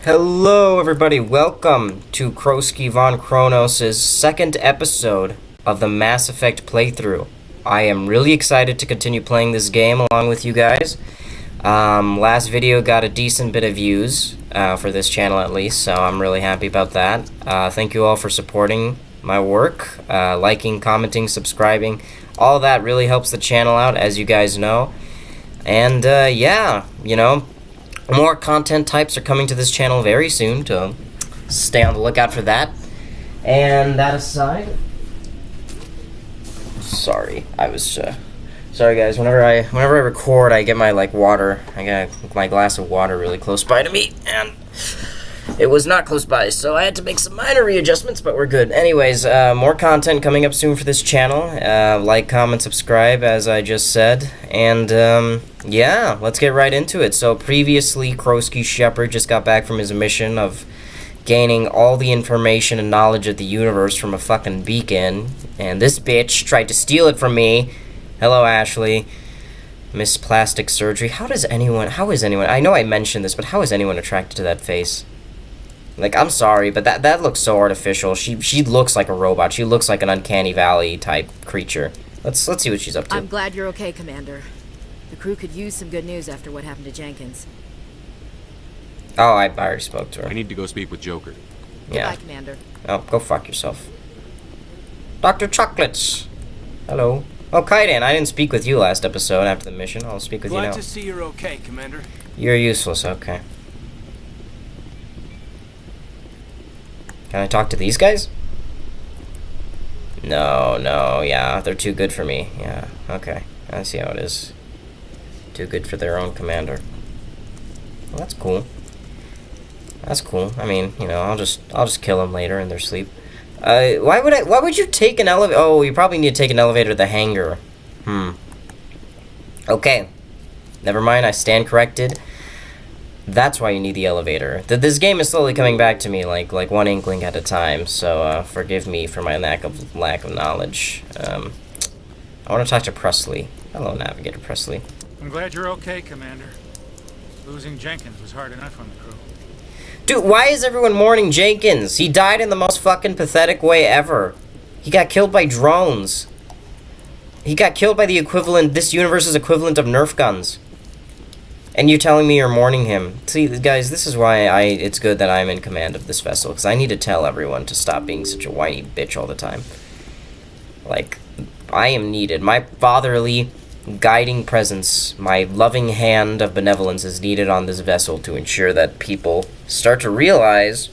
Hello everybody, welcome to Krosky Von Kronos' second episode of the Mass Effect playthrough. I am really excited to continue playing this game along with you guys. Last video got a decent bit of views, for this channel at least, so I'm really happy about that. Thank you all for supporting my work, liking, commenting, subscribing. All that really helps the channel out, as you guys know. And, yeah, you know, more content types are coming to this channel very soon, so stay on the lookout for that. And that aside, sorry guys, whenever I record, I get my water. I got my glass of water really close by to me, and it was not close by, so I had to make some minor readjustments, but we're good. Anyways, more content coming up soon for this channel. Like, comment, subscribe, as I just said. And, yeah, let's get right into it. So, previously, Krosky Shepard just got back from his mission of gaining all the information and knowledge of the universe from a fucking beacon. And this bitch tried to steal it from me. Hello, Ashley. Miss Plastic Surgery. How is anyone, I know I mentioned this, but how is anyone attracted to that face? Like, I'm sorry, but that looks so artificial. She looks like a robot. She looks like an Uncanny Valley type creature. Let's see what she's up to. I'm glad you're okay, Commander. The crew could use some good news after what happened to Jenkins. Oh, I already spoke to her. I need to go speak with Joker. Yeah. Goodbye, Commander. Oh, go fuck yourself. Dr. Chocolates. Hello. Oh, Kaiden, I didn't speak with you last episode after the mission. I'll speak with you now. Glad to see you're okay, Commander. You're useless, okay. Can I talk to these guys? No, yeah, they're too good for me. Yeah, okay. I see how it is. Too good for their own commander. Well, that's cool. That's cool. I mean, you know, I'll just kill them later in their sleep. Why would you take an elevator? Oh, you probably need to take an elevator to the hangar. Okay. Never mind, I stand corrected. That's why you need the elevator. This game is slowly coming back to me, like one inkling at a time. So forgive me for my lack of knowledge. I want to talk to Presley. Hello, Navigator Presley. I'm glad you're okay, Commander. Losing Jenkins was hard enough on the crew. Dude, why is everyone mourning Jenkins? He died in the most fucking pathetic way ever. He got killed by drones. He got killed by this universe's equivalent of Nerf guns. And you're telling me you're mourning him. See, guys, this is why it's good that I'm in command of this vessel, because I need to tell everyone to stop being such a whiny bitch all the time. Like, I am needed. My fatherly, guiding presence, my loving hand of benevolence is needed on this vessel to ensure that people start to realize,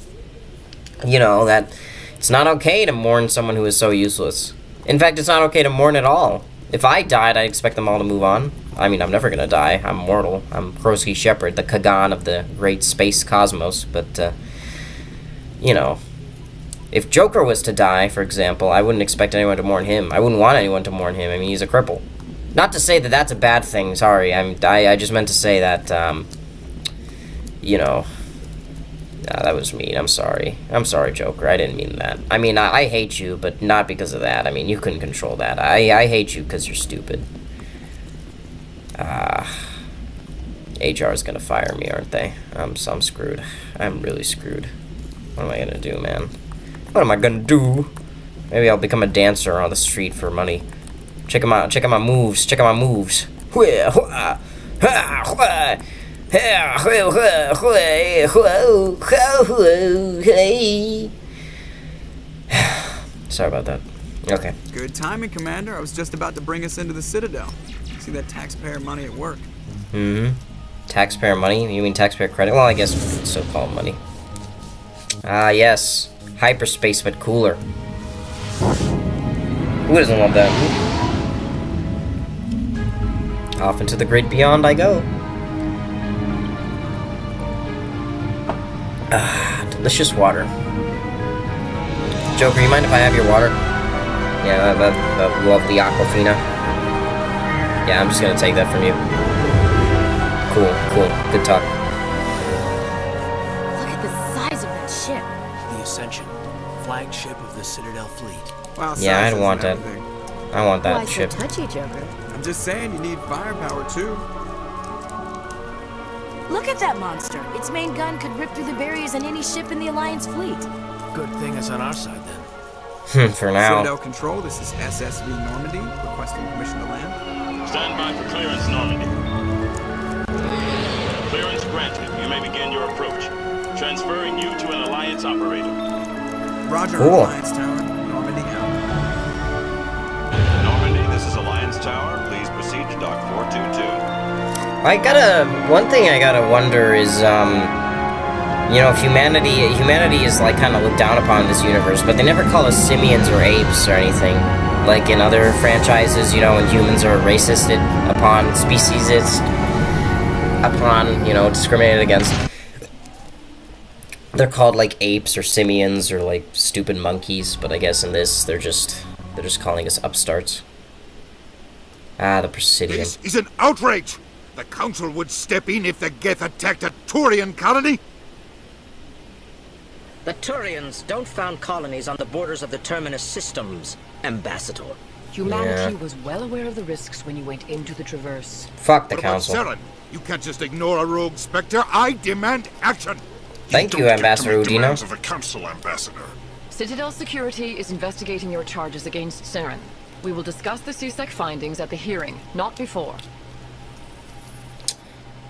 you know, that it's not okay to mourn someone who is so useless. In fact, it's not okay to mourn at all. If I died, I'd expect them all to move on. I mean, I'm never gonna die. I'm mortal. I'm Krosky Shepard, the Kagan of the great space cosmos. But, you know, if Joker was to die, for example, I wouldn't expect anyone to mourn him. I wouldn't want anyone to mourn him. I mean, he's a cripple. Not to say that that's a bad thing. Sorry. I just meant to say that, you know, that was mean. I'm sorry. I'm sorry, Joker. I didn't mean that. I mean, I hate you, but not because of that. I mean, you couldn't control that. I hate you because you're stupid. HR is gonna fire me, aren't they? I'm screwed. I'm really screwed. What am I gonna do, man? What am I gonna do? Maybe I'll become a dancer on the street for money. Check out my moves. Check out my moves. Sorry about that. Okay. Good timing, Commander. I was just about to bring us into the Citadel. See that taxpayer money at work. Taxpayer money? You mean taxpayer credit? Well, I guess so-called money. Ah, yes. Hyperspace, but cooler. Who doesn't love that? Off into the great beyond I go. Ah, delicious water. Joker, you mind if I have your water? Yeah, that lovely Aquafina. Yeah, I'm just gonna take that from you. Cool. Good talk. Look at the size of that ship. The Ascension, flagship of the Citadel fleet. Wow, Yeah, I'd sizes want and that. everything. I want that Why so ship. touchy, Joker? I'm just saying, you need firepower too. Look at that monster. Its main gun could rip through the barriers in any ship in the Alliance fleet. Good thing it's on our side then. For now. Citadel Control, this is SSV Normandy, requesting permission to land. Stand by for clearance, Normandy. Clearance granted. You may begin your approach. Transferring you to an Alliance operator. Roger, Cool. Alliance Tower, Normandy out. Normandy, this is Alliance Tower. Please proceed to Dock 422. One thing I gotta wonder is, you know, if humanity is, like, kind of looked down upon in this universe, but they never call us simians or apes or anything. Like in other franchises, you know, when humans are racisted upon, speciesist upon, you know, discriminated against. They're called, like, apes or simians or, like, stupid monkeys, but I guess in this, they're just calling us upstarts. Ah, the Presidium. This is an outrage! The Council would step in if the Geth attacked a Turian colony? The Turians don't found colonies on the borders of the Terminus systems, Ambassador. Humanity Yeah. was well aware of the risks when you went into the Traverse. Fuck the What about Council. Saren? You can't just ignore a rogue Spectre. I demand action! Thank you, Ambassador Udino. of the Council, Ambassador. Citadel Security is investigating your charges against Saren. We will discuss the CSEC findings at the hearing, not before.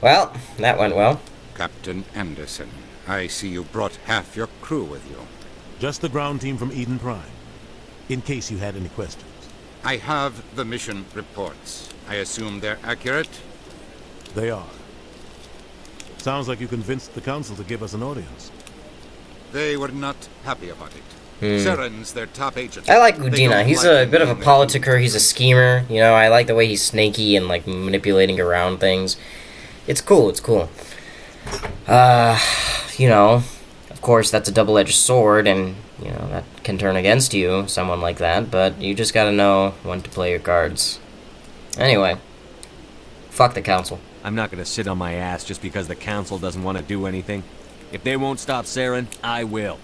Well, that went well. Captain Anderson, I see you brought half your crew with you. Just the ground team from Eden Prime, in case you had any questions. I have the mission reports. I assume they're accurate? They are. Sounds like you convinced the Council to give us an audience. They were not happy about it. Saren's their top agent. I like They Udina. don't He's like a him bit of a being their politiker. He's a schemer. You know, I like the way he's snaky and, like, manipulating around things. It's cool. It's cool. You know, of course, that's a double-edged sword, and, you know, that can turn against you, someone like that, but you just gotta know when to play your cards. Anyway, fuck the Council. I'm not gonna sit on my ass just because the Council doesn't want to do anything. If they won't stop Saren, I will.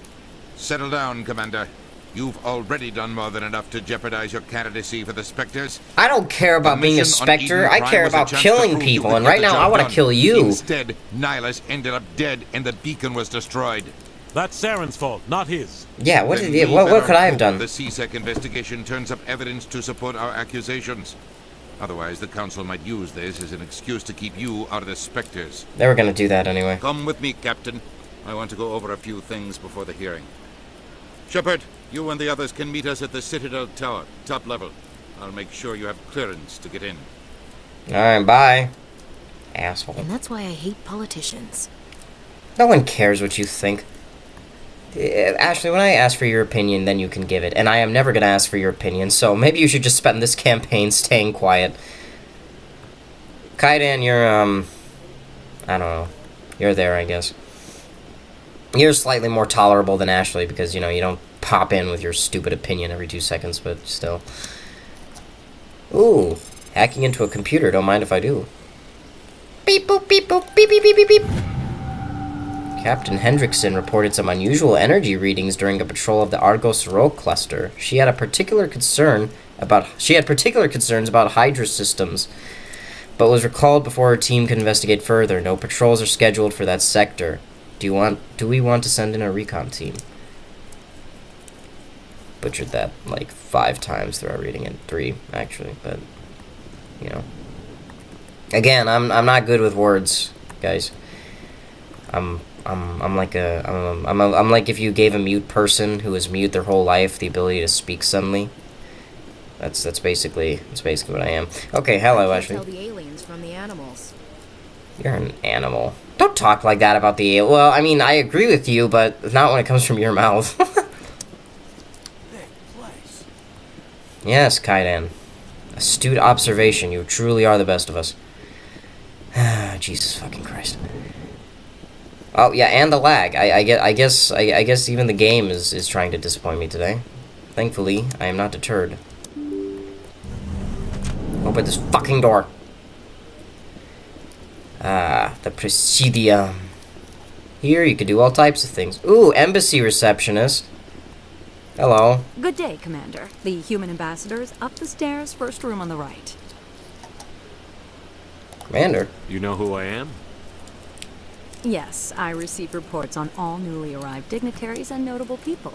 Settle down, Commander. You've already done more than enough to jeopardize your candidacy for the Spectres. I don't care about being a mission on Spectre. Eden I Prime care was a about chance to killing prove you people, could and get right the now I job want to done. kill you. Instead, Nihilus ended up dead and the beacon was destroyed. That's Saren's fault, not his. Yeah, what Then did we what better could I have hope done? The CSEC investigation turns up evidence to support our accusations. Otherwise, the Council might use this as an excuse to keep you out of the Spectres. They were gonna do that anyway. Come with me, Captain. I want to go over a few things before the hearing. Shepard, you and the others can meet us at the Citadel Tower, top level. I'll make sure you have clearance to get in. Alright, bye. Asshole. And that's why I hate politicians. No one cares what you think. Ashley, when I ask for your opinion, then you can give it. And I am never going to ask for your opinion, so maybe you should just spend this campaign staying quiet. Kaidan, you're, I don't know. You're there, I guess. You're slightly more tolerable than Ashley because, you know, you don't pop in with your stupid opinion every 2 seconds, but still. Ooh, hacking into a computer. Don't mind if I do. Beep, boop, beep, boop, beep, beep, beep, beep, beep. Captain Hendrickson reported some unusual energy readings during a patrol of the Argos Rho cluster. She had particular concerns about Hydra systems, but was recalled before her team could investigate further. No patrols are scheduled for that sector. Do we want to send in a recon team? Butchered that like 5 times throughout reading it. 3 actually, but you know. Again, I'm not good with words, guys. I'm like if you gave a mute person who was mute their whole life the ability to speak suddenly. That's basically what I am. Okay, hello, Ashley. Tell the aliens from the animals. You're an animal. Don't talk like that about the alien. Well, I mean, I agree with you, but not when it comes from your mouth. Yes, Kaidan. Astute observation. You truly are the best of us. Jesus fucking Christ. Oh yeah, and the lag. I guess even the game is trying to disappoint me today. Thankfully, I am not deterred. Open this fucking door. Ah, the Presidium. Here you could do all types of things. Ooh, embassy receptionist. Hello. Good day, Commander. The human ambassador is up the stairs, first room on the right. Commander. You know who I am? Yes, I receive reports on all newly arrived dignitaries and notable people.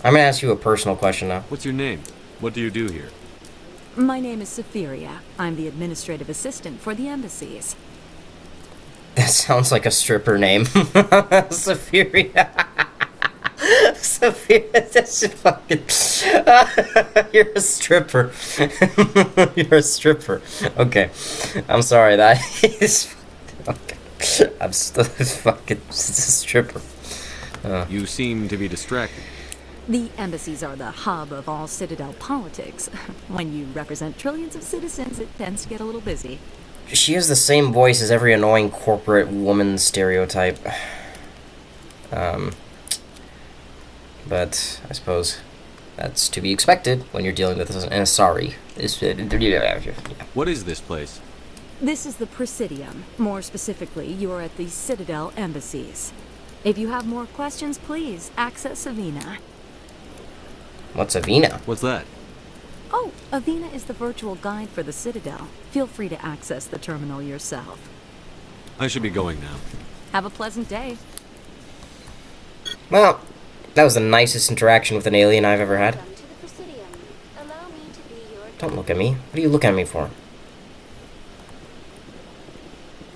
I'm gonna ask you a personal question now. What's your name? What do you do here? My name is Safiria. I'm the administrative assistant for the embassies. That sounds like a stripper name. Safiria. Safiria, that's just fucking... You're a stripper. You're a stripper. Okay. I'm sorry, that is... Okay. I'm still fucking a stripper. You seem to be distracted. The embassies are the hub of all Citadel politics. When you represent trillions of citizens, it tends to get a little busy. She has the same voice as every annoying corporate woman stereotype. But I suppose that's to be expected when you're dealing with an Asari. What is this place? This is the Presidium. More specifically, you are at the Citadel embassies. If you have more questions, please access Avina. What's Avina? What's that? Oh, Avina is the virtual guide for the Citadel. Feel free to access the terminal yourself. I should be going now. Have a pleasant day. Well, that was the nicest interaction with an alien I've ever had. Don't look at me. What are you looking at me for?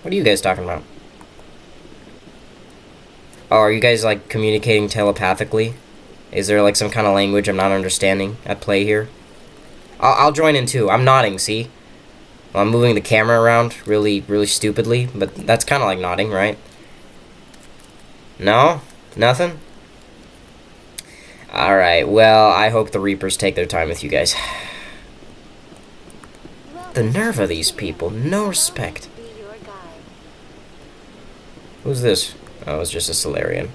What are you guys talking about? Oh, are you guys, like, communicating telepathically? Is there, like, some kind of language I'm not understanding at play here? I'll join in, too. I'm nodding, see? Well, I'm moving the camera around really, really stupidly, but that's kind of like nodding, right? No? Nothing? Alright, well, I hope the Reapers take their time with you guys. The nerve of these people. No respect. Who's this? Oh, it's just a Solarian.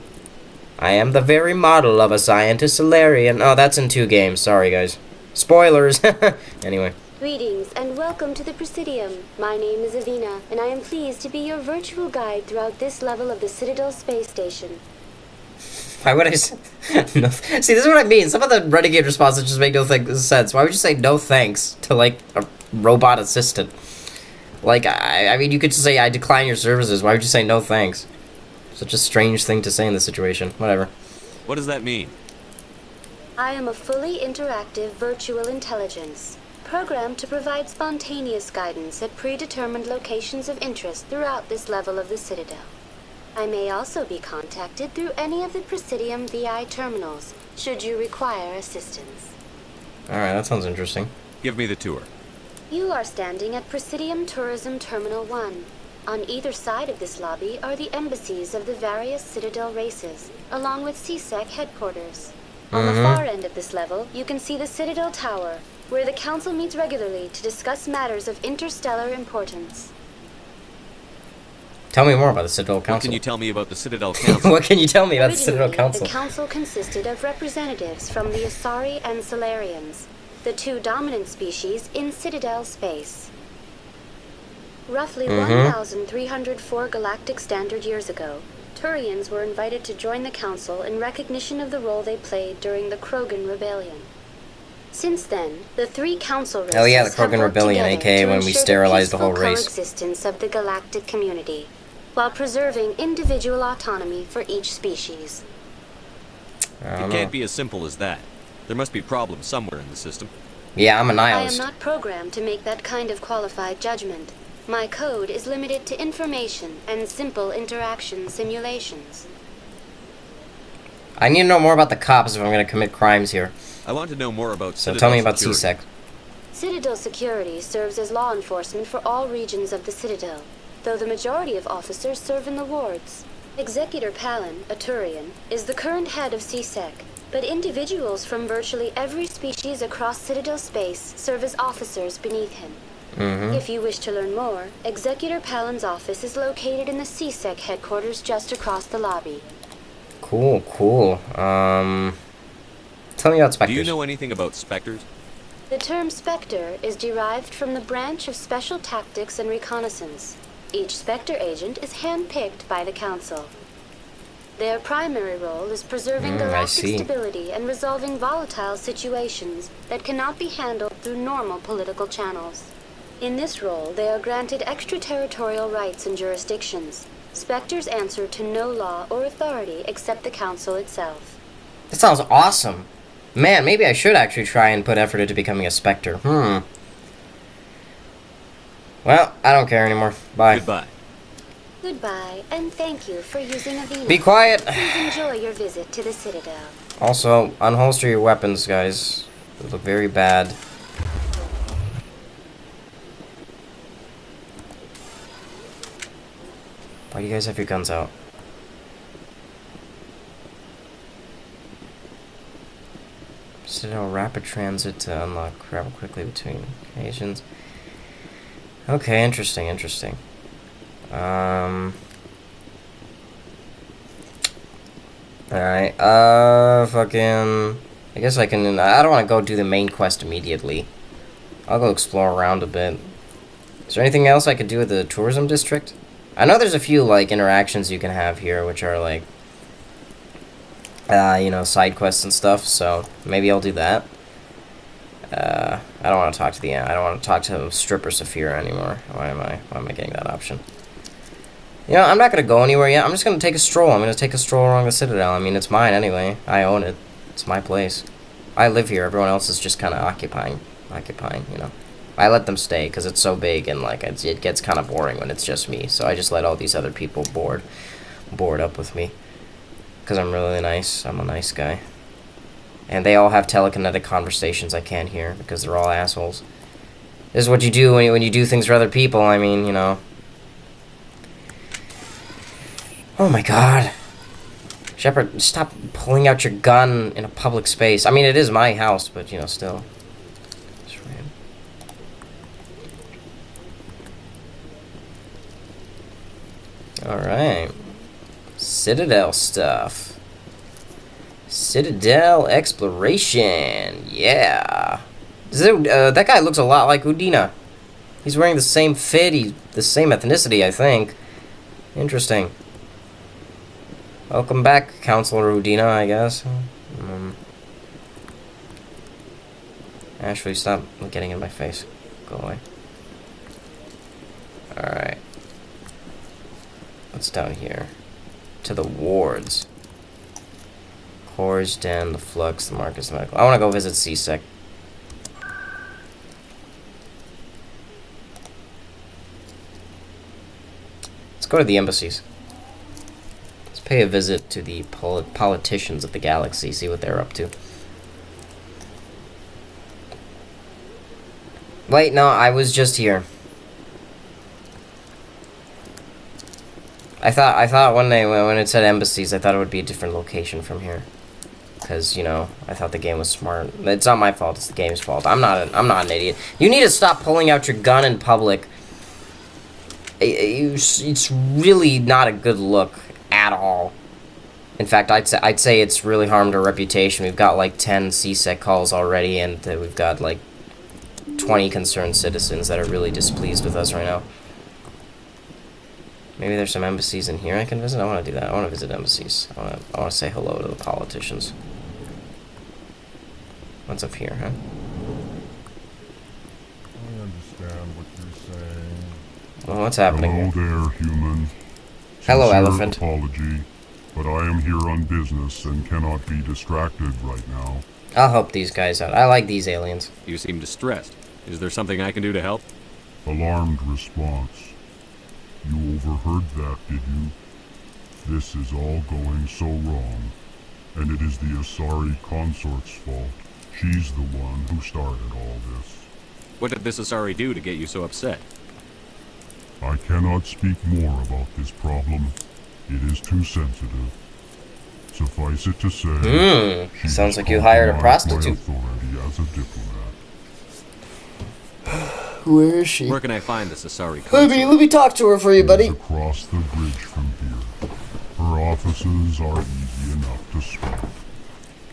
I am the very model of a scientist Solarian. Oh, that's in 2 games. Sorry, guys. Spoilers! Anyway. Greetings and welcome to the Presidium. My name is Avina, and I am pleased to be your virtual guide throughout this level of the Citadel space station. Why would I say... no. See, this is what I mean. Some of the Renegade responses just make no sense. Why would you say no thanks to, like, a robot assistant? Like, I mean, you could just say, I decline your services. Why would you say no thanks? Such a strange thing to say in this situation. Whatever. What does that mean? I am a fully interactive virtual intelligence, programmed to provide spontaneous guidance at predetermined locations of interest throughout this level of the Citadel. I may also be contacted through any of the Presidium VI terminals, should you require assistance. Alright, that sounds interesting. Give me the tour. You are standing at Presidium Tourism Terminal 1. On either side of this lobby are the embassies of the various Citadel races, along with CSEC headquarters. On the far end of this level, you can see the Citadel Tower, where the Council meets regularly to discuss matters of interstellar importance. Tell me more about the Citadel Council. What can you tell me about the Citadel Council? What can you tell me about the Citadel Council? The Council consisted of representatives from the Asari and Solarians, the 2 dominant species in Citadel space. Roughly 1,304 galactic standard years ago, Turians were invited to join the Council in recognition of the role they played during the Krogan Rebellion. Since then, the 3 Council races the Krogan Rebellion, aka when we sterilized the whole race. Coexistence of the galactic community, while preserving individual autonomy for each species. It can't be as simple as that. There must be problems somewhere in the system. Yeah, I'm a nihilist. I am not programmed to make that kind of qualified judgment. My code is limited to information and simple interaction simulations. I need to know more about the cops if I'm going to commit crimes here. I want to know more about Citadel. So tell me about CSEC. Citadel Security serves as law enforcement for all regions of the Citadel, though the majority of officers serve in the wards. Executor Palin, a Turian, is the current head of CSEC, but individuals from virtually every species across Citadel space serve as officers beneath him. If you wish to learn more, Executor Palin's office is located in the CSEC headquarters just across the lobby. Cool. Tell me about Spectres. Do you know anything about Spectres? The term Spectre is derived from the branch of Special Tactics and Reconnaissance. Each Spectre agent is hand-picked by the Council. Their primary role is preserving galactic stability and resolving volatile situations that cannot be handled through normal political channels. In this role, they are granted extraterritorial rights and jurisdictions. Spectres answer to no law or authority except the Council itself. That sounds awesome. Man, maybe I should actually try and put effort into becoming a Spectre. Well, I don't care anymore. Bye. Goodbye. Goodbye, and thank you for using Avina. Be quiet. Please enjoy your visit to the Citadel. Also, unholster your weapons, guys. They look very bad. Why do you guys have your guns out? Citadel rapid transit to unlock travel quickly between occasions. Okay, interesting. Alright, fucking... I guess I can... I don't want to go do the main quest immediately. I'll go explore around a bit. Is there anything else I could do with the tourism district? I know there's a few, like, interactions you can have here, which are, like... you know, side quests and stuff, so maybe I'll do that. I don't want to talk to the... I don't want to talk to Stripper Saphira anymore. Why am I getting that option? You know, I'm not going to go anywhere yet. I'm just going to take a stroll. I'm going to take a stroll around the Citadel. I mean, it's mine anyway. I own it. It's my place. I live here. Everyone else is just kind of occupying, you know. I let them stay because it's so big and, like, it gets kind of boring when it's just me. So I just let all these other people board up with me. Because I'm really nice. I'm a nice guy. And they all have telekinetic conversations I can't hear because they're all assholes. This is what you do when you do things for other people. I mean, you know. Oh my god. Shepard, stop pulling out your gun in a public space. I mean, it is my house, but, you know, still. Alright. Citadel stuff. Citadel exploration. Yeah. That guy looks a lot like Udina. He's wearing the same fit, the same ethnicity, I think. Interesting. Welcome back, Counselor Udina, I guess. Ashley, stop getting in my face. Go away. Alright. What's down here? To the wards. Core's Den, the Flux, the Marcus Medical. I want to go visit CSEC. Let's go to the embassies. Let's pay a visit to the politicians of the galaxy, see what they're up to. Wait, no, I was just here. I thought when it said embassies, I thought it would be a different location from here. Because, you know, I thought the game was smart. It's not my fault, it's the game's fault. I'm not an idiot. You need to stop pulling out your gun in public. It's really not a good look at all. In fact, I'd say it's really harmed our reputation. We've got like 10 CSEC calls already, and we've got like 20 concerned citizens that are really displeased with us right now. Maybe there's some embassies in here I can visit. I want to do that. I want to visit embassies. I want to say hello to the politicians. What's up here, huh? I understand what you're saying. Well, what's happening? Hello there, human. Hello, Sincere elephant. Apology, but I am here on business and cannot be distracted right now. I'll help these guys out. I like these aliens. You seem distressed. Is there something I can do to help? Alarmed response. You overheard that, did you? This is all going so wrong, and it is the Asari consort's fault. She's the one who started all this. What did this Asari do to get you so upset? I cannot speak more about this problem. It is too sensitive. Suffice it to say, she sounds like you hired a prostitute. my authority as a diplomat. Where is she? Where can I find this Asari Let me talk to her for you, buddy. Across the bridge from here. Her offices are easy enough to spot.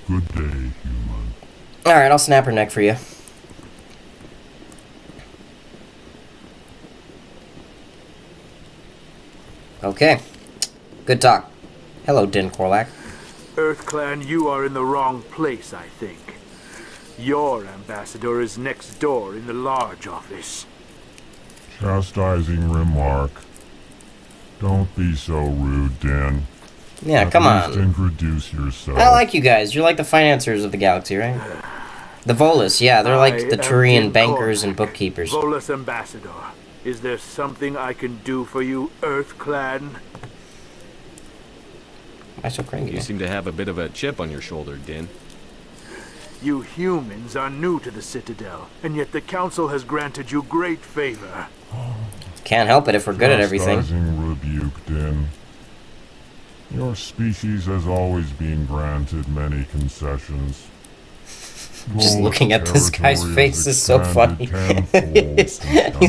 Good day, human. Alright, I'll snap her neck for you. Okay. Good talk. Hello, Din Korlak. EarthClan, you are in the wrong place, I think. Your ambassador is next door in the large office. Chastising remark. Don't be so rude, Dan. Yeah, come At least on. introduce yourself. I like you guys. You're like the financiers of the galaxy, right? The Volus, yeah, they're like the Turian bankers and bookkeepers. Volus Ambassador. Is there something I can do for you, Earth Clan? Why so cranky? You seem to have a bit of a chip on your shoulder, Din. You humans are new to the Citadel, and yet the Council has granted you great favor. Can't help it if we're good at everything. Chastising rebuke, Din. Your species has always been granted many concessions. Just looking at this guy's face is so funny. He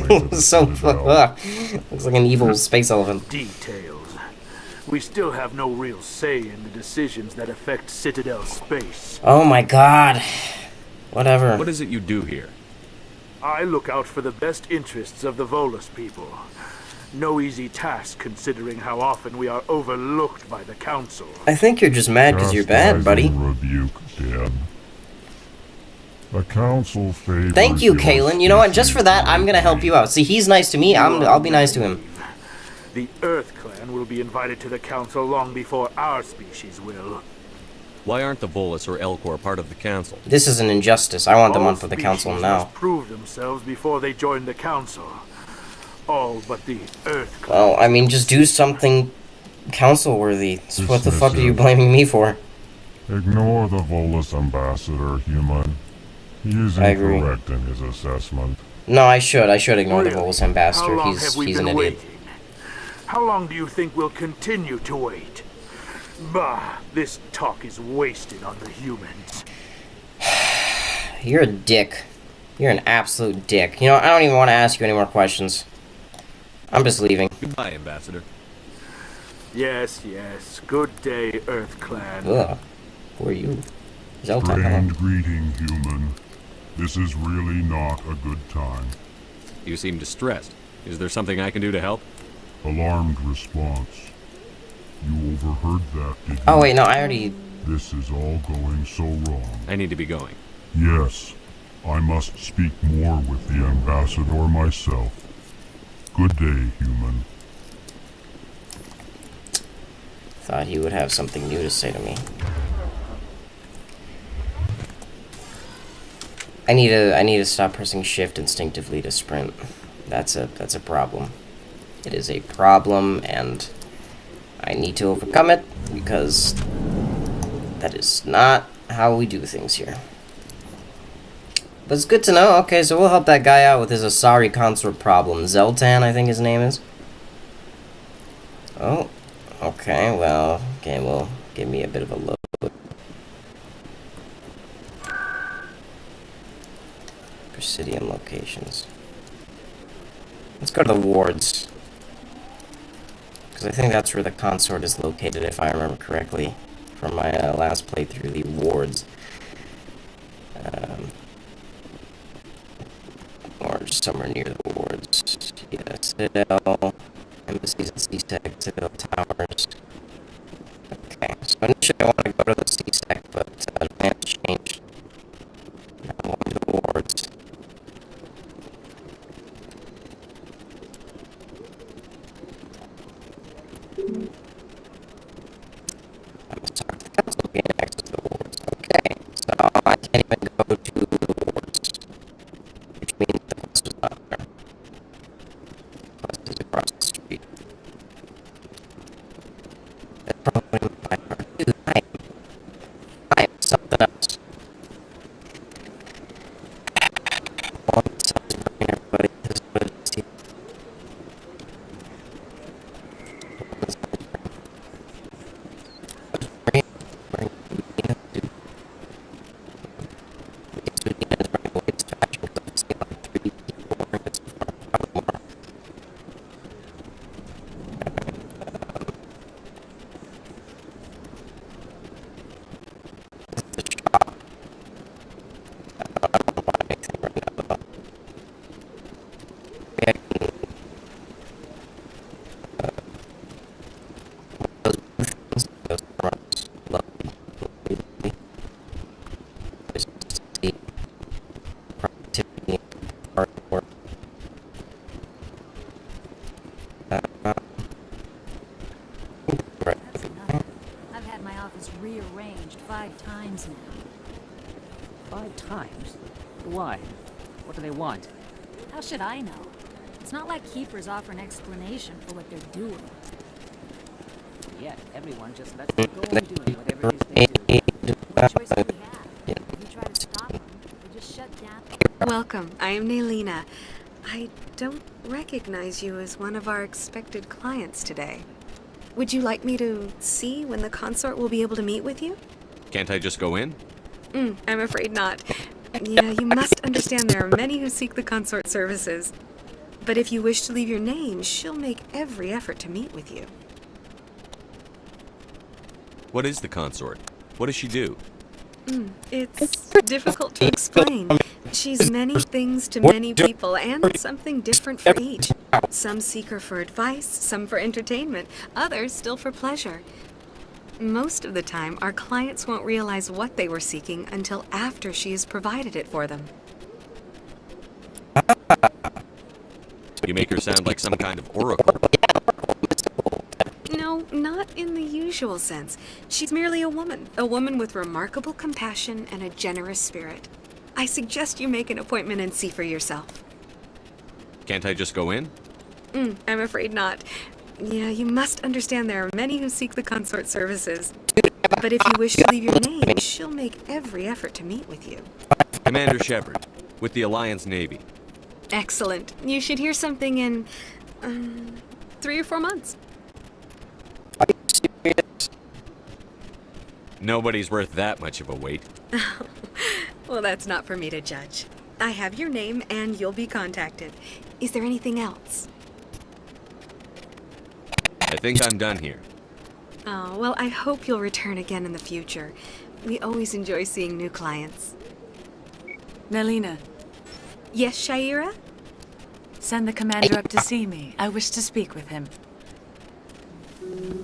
looks so looks like an evil space elephant. Details. We still have no real say in the decisions that affect Citadel space. Oh my god. Whatever. What is it you do here? I look out for the best interests of the Volus people. No easy task considering how often we are overlooked by the Council. I think you're just mad because you're bad, buddy. Rebuke, Dan. The Council favors Thank you, your Kalen. You know what? Just for that, I'm gonna help you out. See, he's nice to me. I'll be nice to him. The Earth Clan will be invited to the Council long before our species will. Why aren't the Volus or Elcor part of the Council? This is an injustice. I want them on for the All Council species now. must prove themselves before they join the Council. All but the Earth Clan. Well, I mean, just do something council-worthy. So what the fuck are you blaming me for? Ignore the Volus Ambassador, human. He is I agree. incorrect in his assessment. No, I should ignore the Really? Volus Ambassador. How long He's have we an been idiot. waiting? How long do you think we'll continue to wait? Bah, this talk is wasted on the humans. You're a dick. You're an absolute dick. You know, I don't even want to ask you any more questions. I'm just leaving. Goodbye, Ambassador. Yes, yes. Good day, Earth Clan. Ugh. Who are you? Zeltan, Grand greeting, human. This is really not a good time. You seem distressed. Is there something I can do to help? Alarmed response. You overheard that, did you? Oh, wait, no, I already... This is all going so wrong. I need to be going. Yes, I must speak more with the Ambassador myself. Good day, human. Thought he would have something new to say to me. I need to stop pressing shift instinctively to sprint. That's a problem. It is a problem, and I need to overcome it because that is not how we do things here. But it's good to know. Okay, so we'll help that guy out with his Asari consort problem. Zeltan, I think his name is. Oh, okay, well, give me a bit of a load. Presidium locations. Let's go to the wards. Because I think that's where the consort is located, if I remember correctly, from my last playthrough, the wards. Or just somewhere near the wards. Yeah, Citadel, Embassies and C-Sec, Citadel Towers. Okay, so initially I want to go to the C-Sec, but plans changed. Now I'm going to the wards. I must talk to the council to gain access to the wards. Okay, so I can't even go to the wards, which means the quest was not there. The quest is across the street. That's probably my part. Dude, I am something else. Well, it sucks to bring everybody to this, but it's here. was rearranged 5 times now. 5 times? Why? What do they want? How should I know? It's not like Keepers offer an explanation for what they're doing. Yet, everyone just lets them go on doing whatever it is they do. What choice do we have? If you try to stop them, they just shut down. Welcome. I am Naylina. I don't recognize you as one of our expected clients today. Would you like me to see when the consort will be able to meet with you? Can't I just go in? I'm afraid not. Yeah, you must understand there are many who seek the consort services. But if you wish to leave your name, she'll make every effort to meet with you. What is the consort? What does she do? It's difficult to explain. She's many things to many people, and something different for each. Some seek her for advice, some for entertainment, others still for pleasure. Most of the time, our clients won't realize what they were seeking until after she has provided it for them. You make her sound like some kind of oracle. No, not in the usual sense. She's merely a woman with remarkable compassion and a generous spirit. I suggest you make an appointment and see for yourself. Can't I just go in? I'm afraid not. Yeah, you must understand there are many who seek the consort services. But if you wish to leave your name, she'll make every effort to meet with you. Commander Shepard, with the Alliance Navy. Excellent. You should hear something in 3 or 4 months. Nobody's worth that much of a wait. Well, that's not for me to judge. I have your name and you'll be contacted. Is there anything else? I think I'm done here. Oh, well, I hope you'll return again in the future. We always enjoy seeing new clients. Naylina. Yes, Shaira? Send the commander up to see me. I wish to speak with him.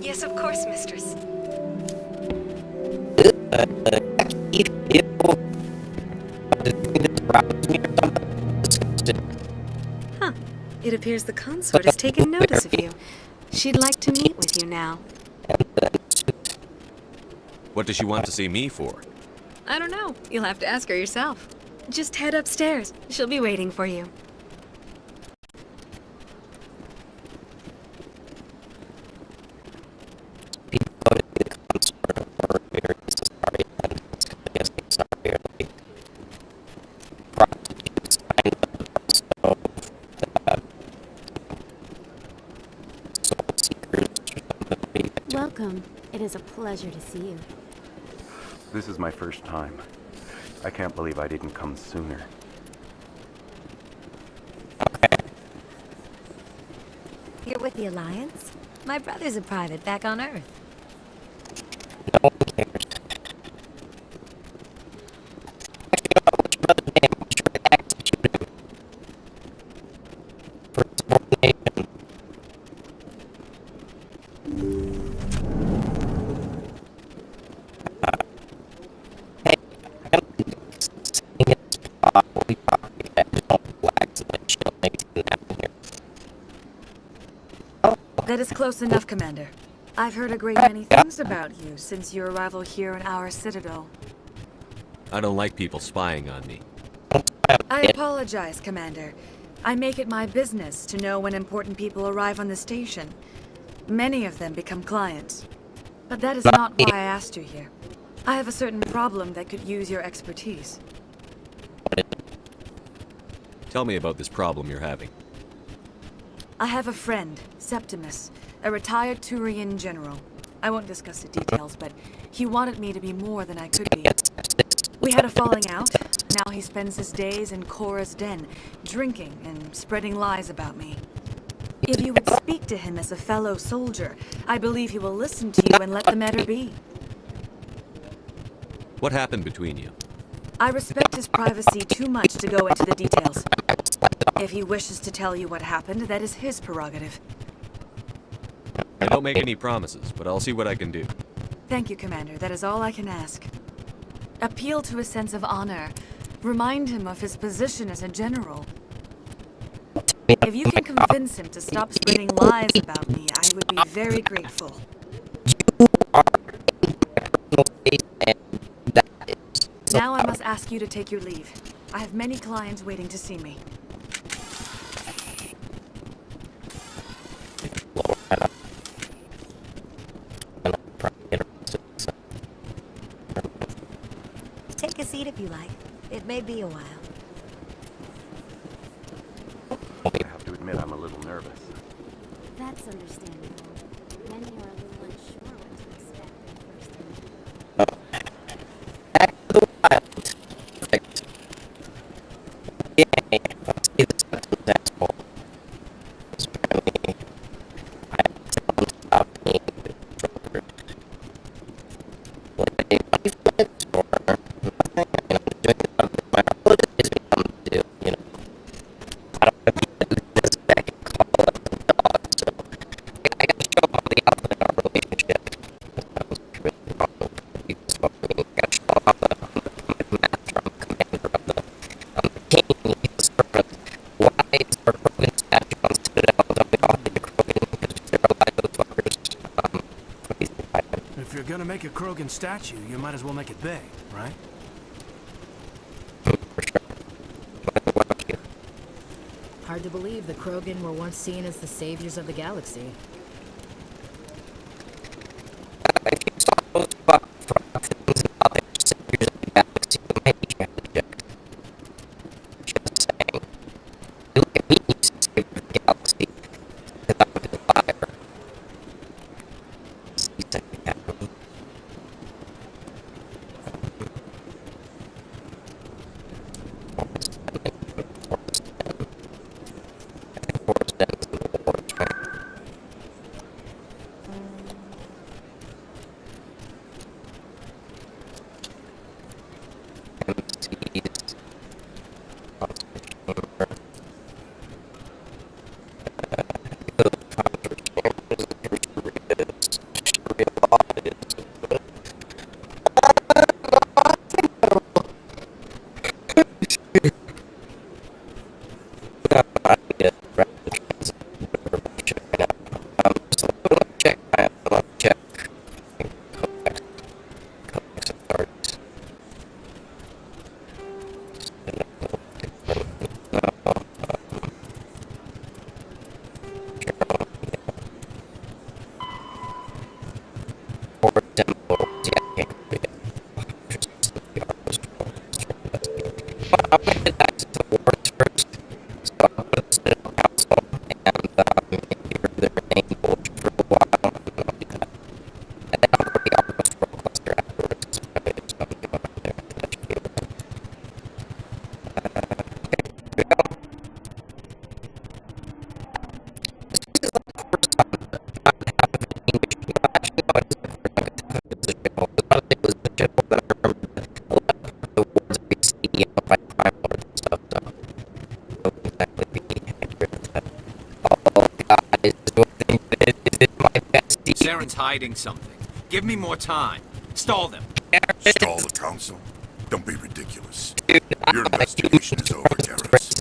Yes, of course, mistress. Huh. It appears the consort has taken notice of you. She'd like to meet with you now. What does she want to see me for? I don't know. You'll have to ask her yourself. Just head upstairs. She'll be waiting for you. Welcome. It is a pleasure to see you. This is my first time. I can't believe I didn't come sooner. You're with the Alliance? My brother's a private back on Earth. No one cares. That is close enough, Commander. I've heard a great many things about you since your arrival here in our citadel. I don't like people spying on me. I apologize, Commander. I make it my business to know when important people arrive on the station. Many of them become clients. But that is not why I asked you here. I have a certain problem that could use your expertise. Tell me about this problem you're having. I have a friend, Septimus, a retired Turian general. I won't discuss the details, but he wanted me to be more than I could be. We had a falling out. Now he spends his days in Korra's den, drinking and spreading lies about me. If you would speak to him as a fellow soldier, I believe he will listen to you and let the matter be. What happened between you? I respect his privacy too much to go into the details. If he wishes to tell you what happened, that is his prerogative. I don't make any promises, but I'll see what I can do. Thank you, Commander. That is all I can ask. Appeal to his sense of honor. Remind him of his position as a general. If you can convince him to stop spreading lies about me, I would be very grateful. ask you to take your leave. I have many clients waiting to see me. Take a seat if you like. It may be a while. I have to admit I'm a little nervous. That's understandable. Many are a little unsure what to expect their first time. Back to the wild. Perfect. Yay. Let's see this asshole. Apparently, I had to tell him to stop being a drunkard. Like, I didn't or nothing. I mean, I'm doing it on my holidays we come to do, you know. I don't have to do this back and call it a dog, so I gotta show him the outlet in our relationship. That was really wrong. Because, I mean, gotta show him the master, I'm the commander of the king, he's the servant. Why is there a Krogan statue on Citadel? Don't we all hate the Krogan because we sterilize those fuckers? Please invite him. If you're gonna make a Krogan statue, you might as well make it big, right? For sure. What about you? Hard to believe the Krogan were once seen as the saviors of the galaxy. If you saw those things about their saviors of the galaxy, you might be trying to check. Just saying. You look at me, you savior of the galaxy. Because I'm a good liar. You said you had me. Force them to the wars, right? MCs. Saren's hiding something. Give me more time. Stall them. Stall the council? Don't be ridiculous. Your investigation is over, Garrus.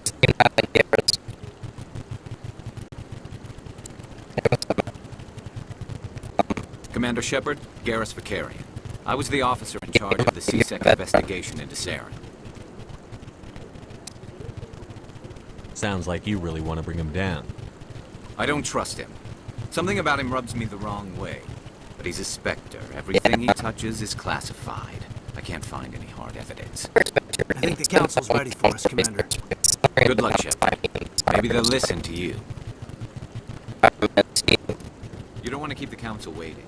Commander Shepard, Garrus Vakarian. I was the officer in charge of the C-Sec investigation into Saren. Sounds like you really want to bring him down. I don't trust him. Something about him rubs me the wrong way. But he's a Spectre. Everything he touches is classified. I can't find any hard evidence. I think the council's ready for us, Commander. Good luck, Shepard. Maybe they'll listen to you. You don't want to keep the council waiting.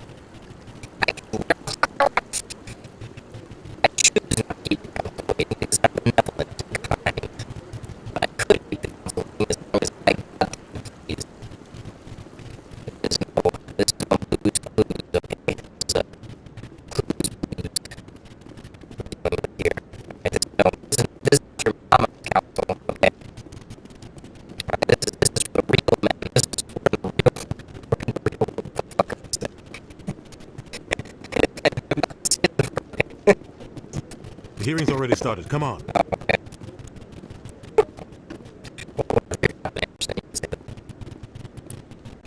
The hearing's already started. Come on.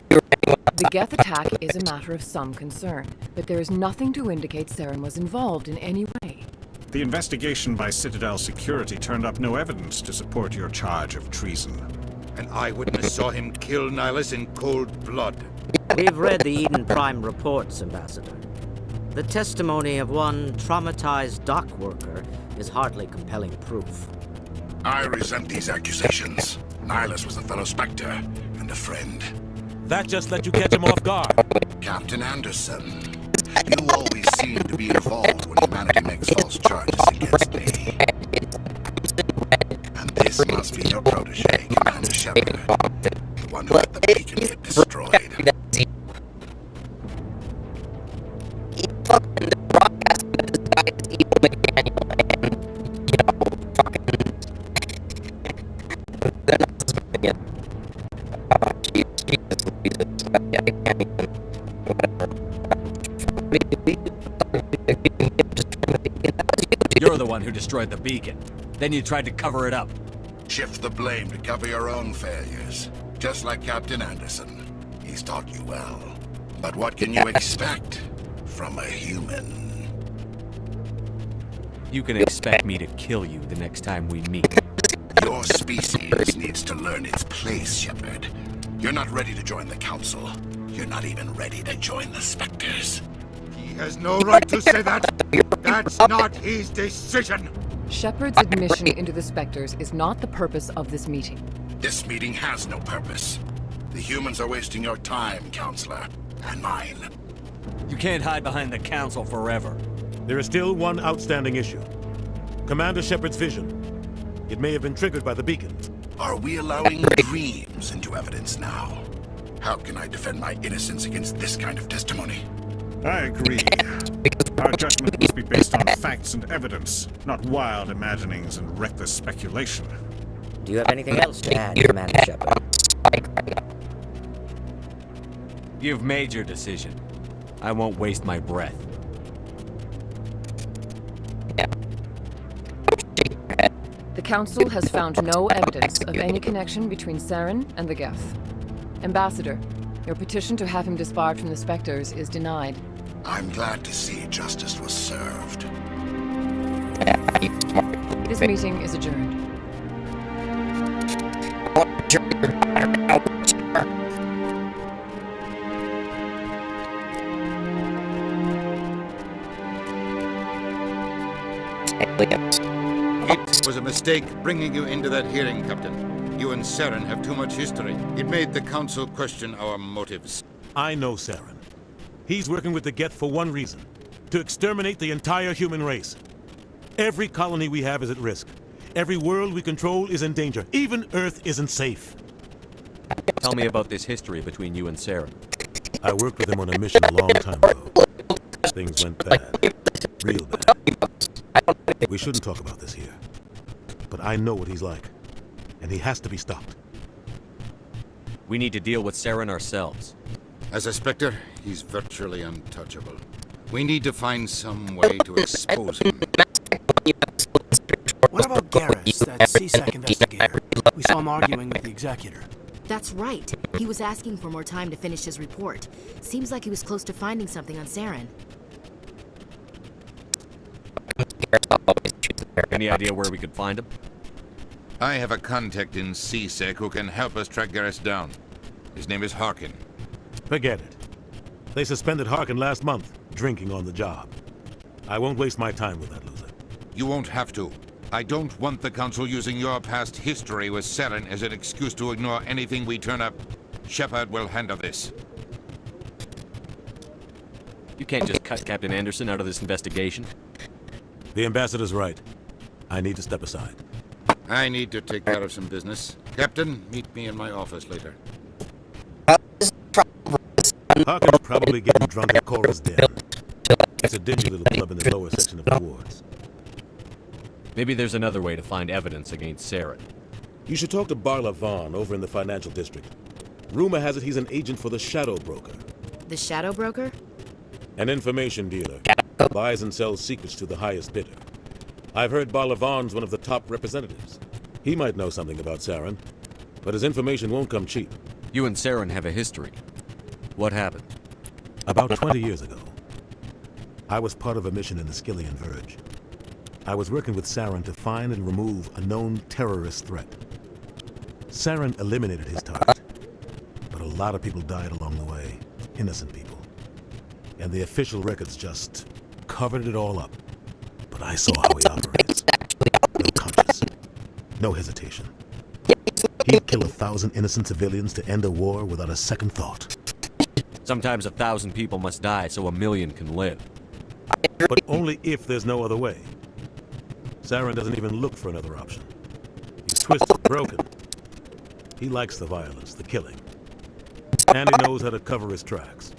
The Geth attack is a matter of some concern, but there is nothing to indicate Saren was involved in any way. The investigation by Citadel Security turned up no evidence to support your charge of treason. An eyewitness saw him kill Nihilus in cold blood. We've read the Eden Prime reports, Ambassador. The testimony of one traumatized dock worker is hardly compelling proof. I resent these accusations. Nihilus was a fellow Spectre and a friend. That just let you catch him off guard. Captain Anderson, you always seem to be involved when humanity makes false charges against me. And this must be your protege, Commander Shepard, the one who let the beacon get destroyed. You're the one who destroyed the beacon. Then you tried to cover it up. Shift the blame to cover your own failures. Just like Captain Anderson. He's taught you well. But what can you expect from a human? You can expect me to kill you the next time we meet. Your species needs to learn its place, Shepard. You're not ready to join the Council. You're not even ready to join the Spectres. He has no right to say that. That's not his decision. Shepard's admission into the Spectres is not the purpose of this meeting. This meeting has no purpose. The humans are wasting your time, Counselor. And mine. You can't hide behind the Council forever. There is still one outstanding issue. Commander Shepard's vision. It may have been triggered by the beacon. Are we allowing dreams into evidence now? How can I defend my innocence against this kind of testimony? I agree. Our judgment must be based on facts and evidence, not wild imaginings and reckless speculation. Do you have anything else to add, Commander Shepard? You've made your decision. I won't waste my breath. The Council has found no evidence of any connection between Saren and the Geth. Ambassador, your petition to have him disbarred from the Spectres is denied. I'm glad to see justice was served. This meeting is adjourned. It was a mistake bringing you into that hearing, Captain. You and Saren have too much history. It made the Council question our motives. I know Saren. He's working with the Geth for one reason. To exterminate the entire human race. Every colony we have is at risk. Every world we control is in danger. Even Earth isn't safe. Tell me about this history between you and Saren. I worked with him on a mission a long time ago. Things went bad. Real bad. We shouldn't talk about this here. But I know what he's like. And he has to be stopped. We need to deal with Saren ourselves. As a Spectre, he's virtually untouchable. We need to find some way to expose him. What about Garrus, that CSEC investigator? We saw him arguing with the Executor. That's right. He was asking for more time to finish his report. Seems like he was close to finding something on Saren. Any idea where we could find him? I have a contact in CSEC who can help us track Garrus down. His name is Harkin. Forget it. They suspended Harkin last month, drinking on the job. I won't waste my time with that loser. You won't have to. I don't want the Council using your past history with Saren as an excuse to ignore anything we turn up. Shepard will handle this. You can't just cut Captain Anderson out of this investigation. The Ambassador's right. I need to step aside. I need to take care of some business. Captain, meet me in my office later. Harkin's probably getting drunk at Cora's Den. It's a dingy little club in the lower section of the wards. Maybe there's another way to find evidence against Saren. You should talk to Barla Vaughn over in the financial district. Rumor has it he's an agent for the Shadow Broker. The Shadow Broker? An information dealer. Buys and sells secrets to the highest bidder. I've heard Barla Vaughn's one of the top representatives. He might know something about Saren, but his information won't come cheap. You and Saren have a history. What happened? About 20 years ago, I was part of a mission in the Skillian Verge. I was working with Saren to find and remove a known terrorist threat. Saren eliminated his target, but a lot of people died along the way, innocent people. And the official records just covered it all up. But I saw how he operates. No conscience, no hesitation. He'd kill 1,000 innocent civilians to end a war without a second thought. Sometimes 1,000 people must die so 1,000,000 can live. But only if there's no other way. Saren doesn't even look for another option. He's twisted, broken. He likes the violence, the killing. And he knows how to cover his tracks.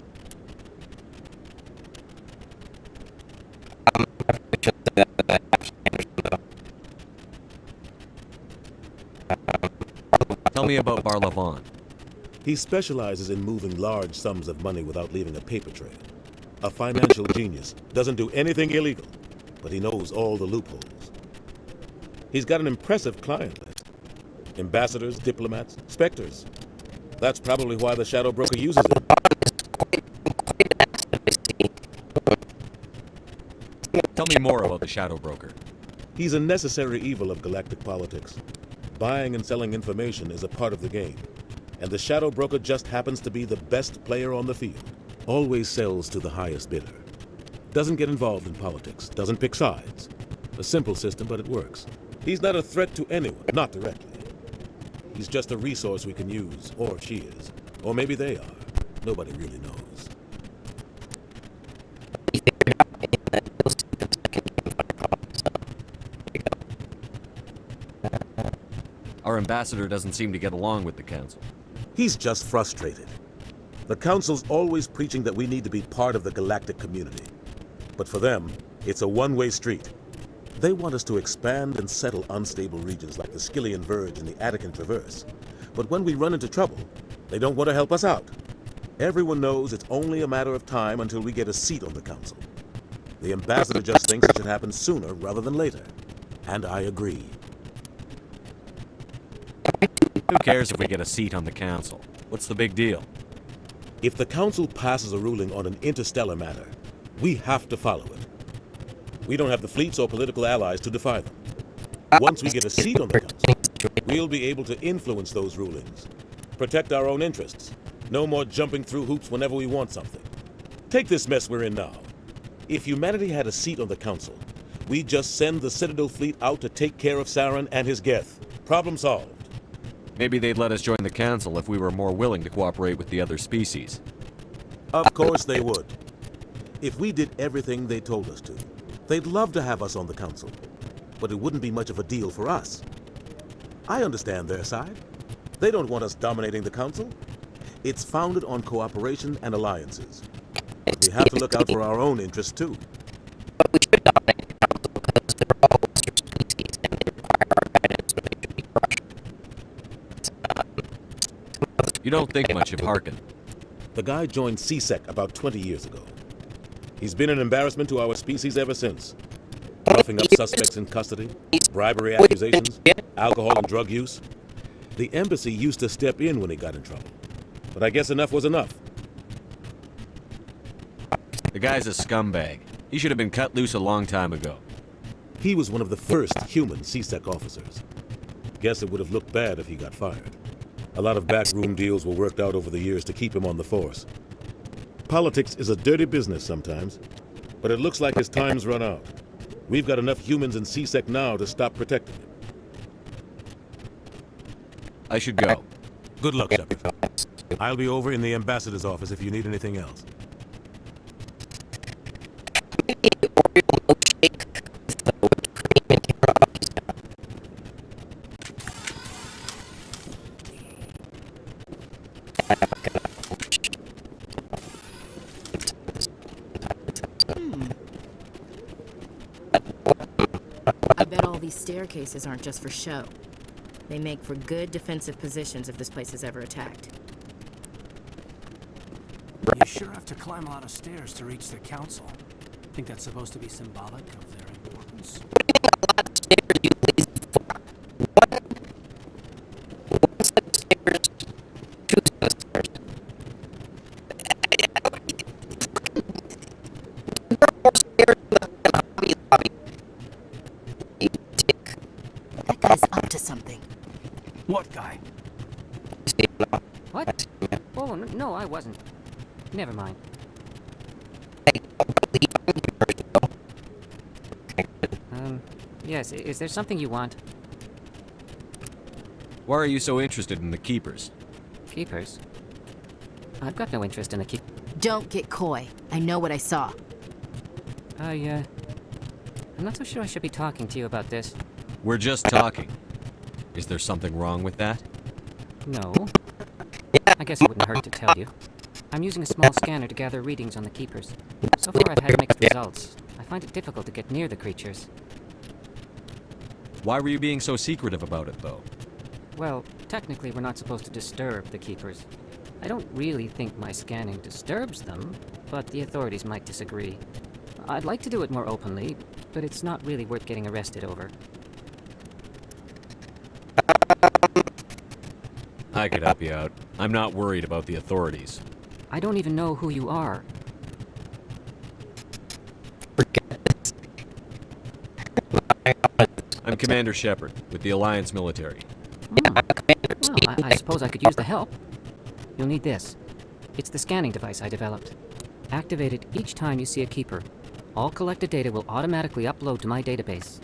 Tell me about Barlavon. He specializes in moving large sums of money without leaving a paper trail. A financial genius, doesn't do anything illegal, but he knows all the loopholes. He's got an impressive client list. Ambassadors, diplomats, specters. That's probably why the Shadow Broker uses him. Tell me more about the Shadow Broker. He's a necessary evil of galactic politics. Buying and selling information is a part of the game, and the Shadow Broker just happens to be the best player on the field. Always sells to the highest bidder. Doesn't get involved in politics, doesn't pick sides. A simple system, but it works. He's not a threat to anyone, not directly. He's just a resource we can use, or she is. Or maybe they are. Nobody really knows. Our ambassador doesn't seem to get along with the council. He's just frustrated. The council's always preaching that we need to be part of the galactic community. But for them, it's a one-way street. They want us to expand and settle unstable regions like the Skillian Verge and the Attican Traverse. But when we run into trouble, they don't want to help us out. Everyone knows it's only a matter of time until we get a seat on the council. The ambassador just thinks it should happen sooner rather than later. And I agree. Who cares if we get a seat on the council? What's the big deal? If the council passes a ruling on an interstellar matter, we have to follow it. We don't have the fleets or political allies to defy them. Once we get a seat on the council, we'll be able to influence those rulings, protect our own interests. No more jumping through hoops whenever we want something. Take this mess we're in now. If humanity had a seat on the council, we'd just send the Citadel fleet out to take care of Saren and his Geth. Problem solved. Maybe they'd let us join the council if we were more willing to cooperate with the other species. Of course they would. If we did everything they told us to, they'd love to have us on the council. But it wouldn't be much of a deal for us. I understand their side. They don't want us dominating the council. It's founded on cooperation and alliances. But we have to look out for our own interests too. But we should dominate the council because they're all your species and they require our guidance when they should be crushed. You don't think much of Harkin. The guy joined CSEC about 20 years ago. He's been an embarrassment to our species ever since. Roughing up suspects in custody, bribery accusations, alcohol and drug use. The embassy used to step in when he got in trouble. But I guess enough was enough. The guy's a scumbag. He should have been cut loose a long time ago. He was one of the first human CSEC officers. Guess it would have looked bad if he got fired. A lot of backroom deals were worked out over the years to keep him on the force. Politics is a dirty business sometimes, but it looks like his time's run out. We've got enough humans in CSEC now to stop protecting him. I should go. Good luck, Shepard. I'll be over in the ambassador's office if you need anything else. I bet all these staircases aren't just for show. They make for good defensive positions if this place is ever attacked. You sure have to climb a lot of stairs to reach the council. Think that's supposed to be symbolic of their importance? something. What guy? What? Oh, no, I wasn't. Never mind. Yes, is there something you want? Why are you so interested in the Keepers? Keepers? I've got no interest in the Don't get coy. I know what I saw. I'm not so sure I should be talking to you about this. We're just talking. Is there something wrong with that? No. I guess it wouldn't hurt to tell you. I'm using a small scanner to gather readings on the Keepers. So far I've had mixed results. I find it difficult to get near the creatures. Why were you being so secretive about it, though? Well, technically we're not supposed to disturb the Keepers. I don't really think my scanning disturbs them, but the authorities might disagree. I'd like to do it more openly, but it's not really worth getting arrested over. I could help you out. I'm not worried about the authorities. I don't even know who you are. I'm Commander Shepard, with the Alliance military. Well, I suppose I could use the help. You'll need this. It's the scanning device I developed. Activate it each time you see a Keeper. All collected data will automatically upload to my database.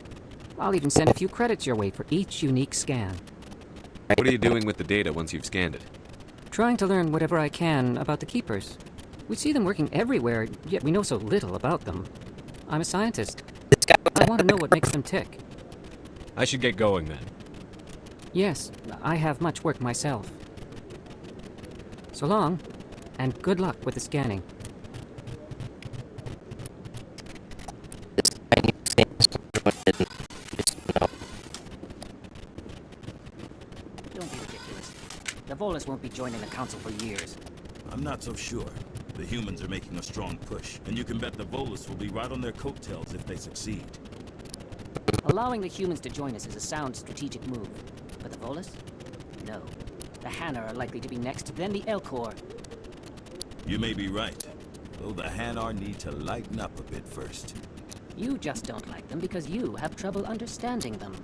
I'll even send a few credits your way for each unique scan. What are you doing with the data once you've scanned it? Trying to learn whatever I can about the Keepers. We see them working everywhere, yet we know so little about them. I'm a scientist. I want to know what makes them tick. I should get going then. Yes, I have much work myself. So long, and good luck with the scanning. Don't be ridiculous. The Volus won't be joining the Council for years. I'm not so sure. The humans are making a strong push, and you can bet the Volus will be right on their coattails if they succeed. Allowing the humans to join us is a sound strategic move. But the Volus? No. The Hanar are likely to be next, then the Elcor. You may be right, though the Hanar need to lighten up a bit first. You just don't like them because you have trouble understanding them.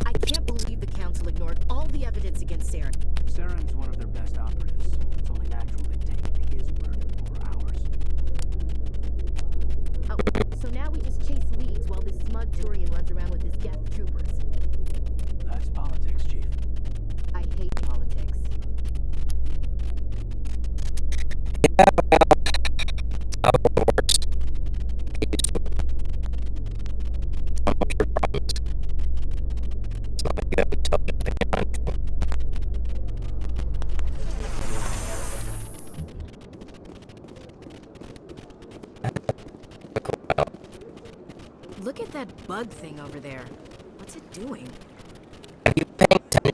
I can't believe the Council ignored all the evidence against Saren. Saren's one of their best operatives. It's only natural they take his word over ours. Oh, so now we just chase leads while this smug Turian runs around with his Geth troopers. That's politics, Chief. I hate politics. Look at that bug thing over there. What's it doing?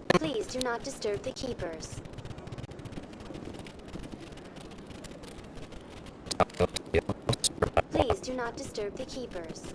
Please do not disturb the Keepers. Please do not disturb the Keepers.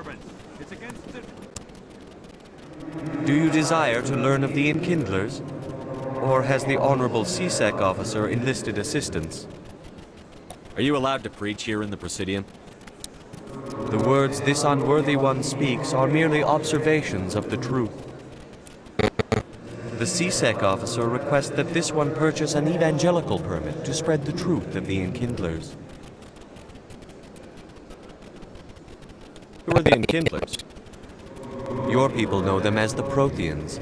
disturbance. It's against the... Do you desire to learn of the Enkindlers? Or has the Honorable CSEC officer enlisted assistance? Are you allowed to preach here in the Presidium? The words this unworthy one speaks are merely observations of the truth. The CSEC officer requests that this one purchase an evangelical permit to spread the truth of the Enkindlers. Who are the Enkindlers? Your people know them as the Protheans.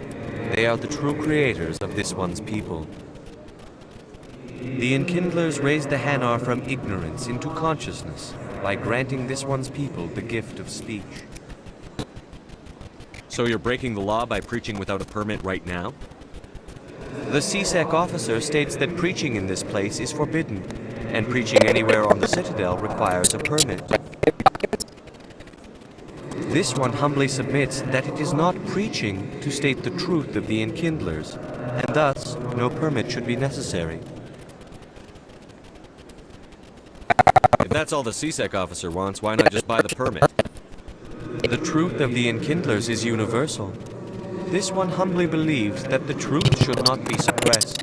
They are the true creators of this one's people. The Enkindlers raised the Hanar from ignorance into consciousness by granting this one's people the gift of speech. So you're breaking the law by preaching without a permit right now? The CSEC officer states that preaching in this place is forbidden, and preaching anywhere on the Citadel requires a permit. This one humbly submits that it is not preaching to state the truth of the Enkindlers, and thus no permit should be necessary. If that's all the CSEC officer wants, why not just buy the permit? The truth of the Enkindlers is universal. This one humbly believes that the truth should not be suppressed.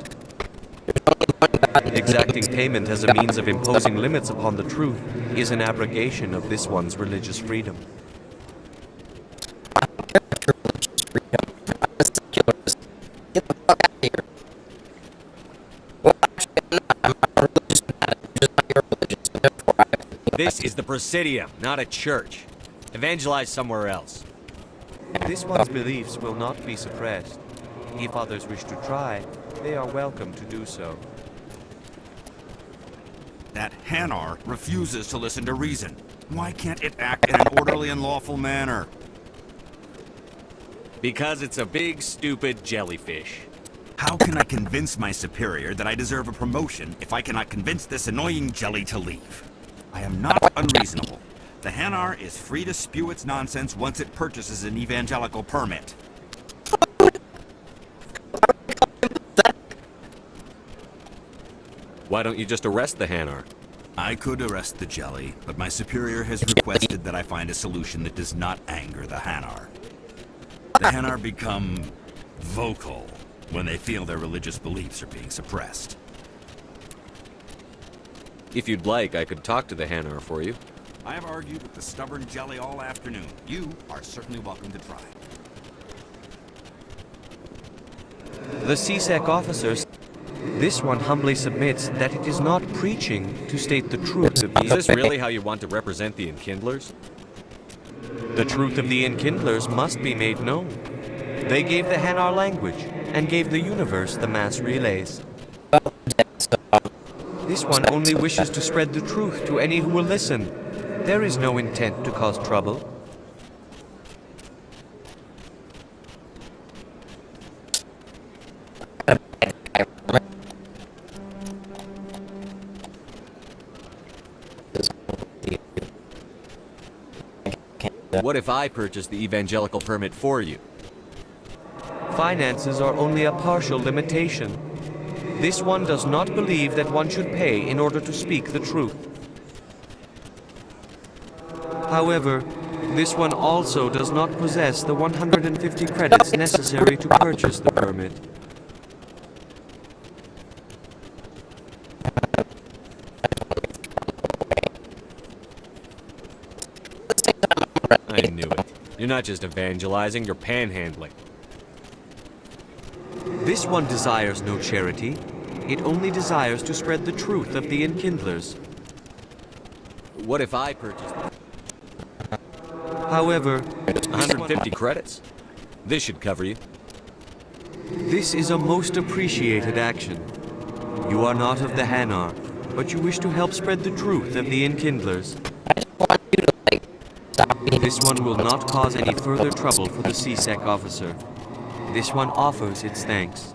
Exacting payment as a means of imposing limits upon the truth is an abrogation of this one's religious freedom. Get the fuck out of here. Well, actually, I'm not a religious fanatic. I'm just not your religion, so therefore This is the Presidium, not a church. Evangelize somewhere else. This one's beliefs will not be suppressed. If others wish to try, they are welcome to do so. That Hanar refuses to listen to reason. Why can't it act in an orderly and lawful manner? Because it's a big, stupid jellyfish. How can I convince my superior that I deserve a promotion if I cannot convince this annoying jelly to leave? I am not unreasonable. The Hanar is free to spew its nonsense once it purchases an evangelical permit. Why don't you just arrest the Hanar? I could arrest the jelly, but my superior has requested that I find a solution that does not anger the Hanar. The Hanar become vocal when they feel their religious beliefs are being suppressed. If you'd like, I could talk to the Hanar for you. I have argued with the stubborn jelly all afternoon. You are certainly welcome to try. The CSEC officers. This one humbly submits that it is not preaching to state the truth of the... Is this really how you want to represent the Enkindlers? The truth of the Enkindlers must be made known. They gave the Hanar language, and gave the universe the mass relays. This one only wishes to spread the truth to any who will listen. There is no intent to cause trouble. What if I purchase the evangelical permit for you? Finances are only a partial limitation. This one does not believe that one should pay in order to speak the truth. However, this one also does not possess the 150 credits necessary to purchase the permit. I knew it. You're not just evangelizing, you're panhandling. This one desires no charity. It only desires to spread the truth of the Enkindlers. What if I purchased them? However, 150 credits? This should cover you. This is a most appreciated action. You are not of the Hanar, but you wish to help spread the truth of the Enkindlers. This one will not cause any further trouble for the CSEC officer. This one offers its thanks.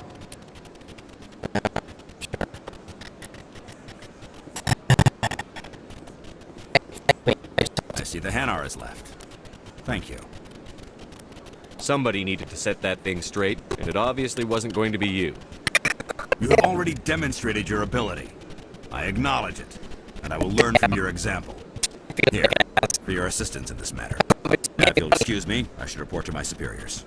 I see the Hanar is left. Thank you. Somebody needed to set that thing straight, and it obviously wasn't going to be you. You have already demonstrated your ability. I acknowledge it, and I will learn from your example. Here, for your assistance in this matter. If you'll excuse me, I should report to my superiors.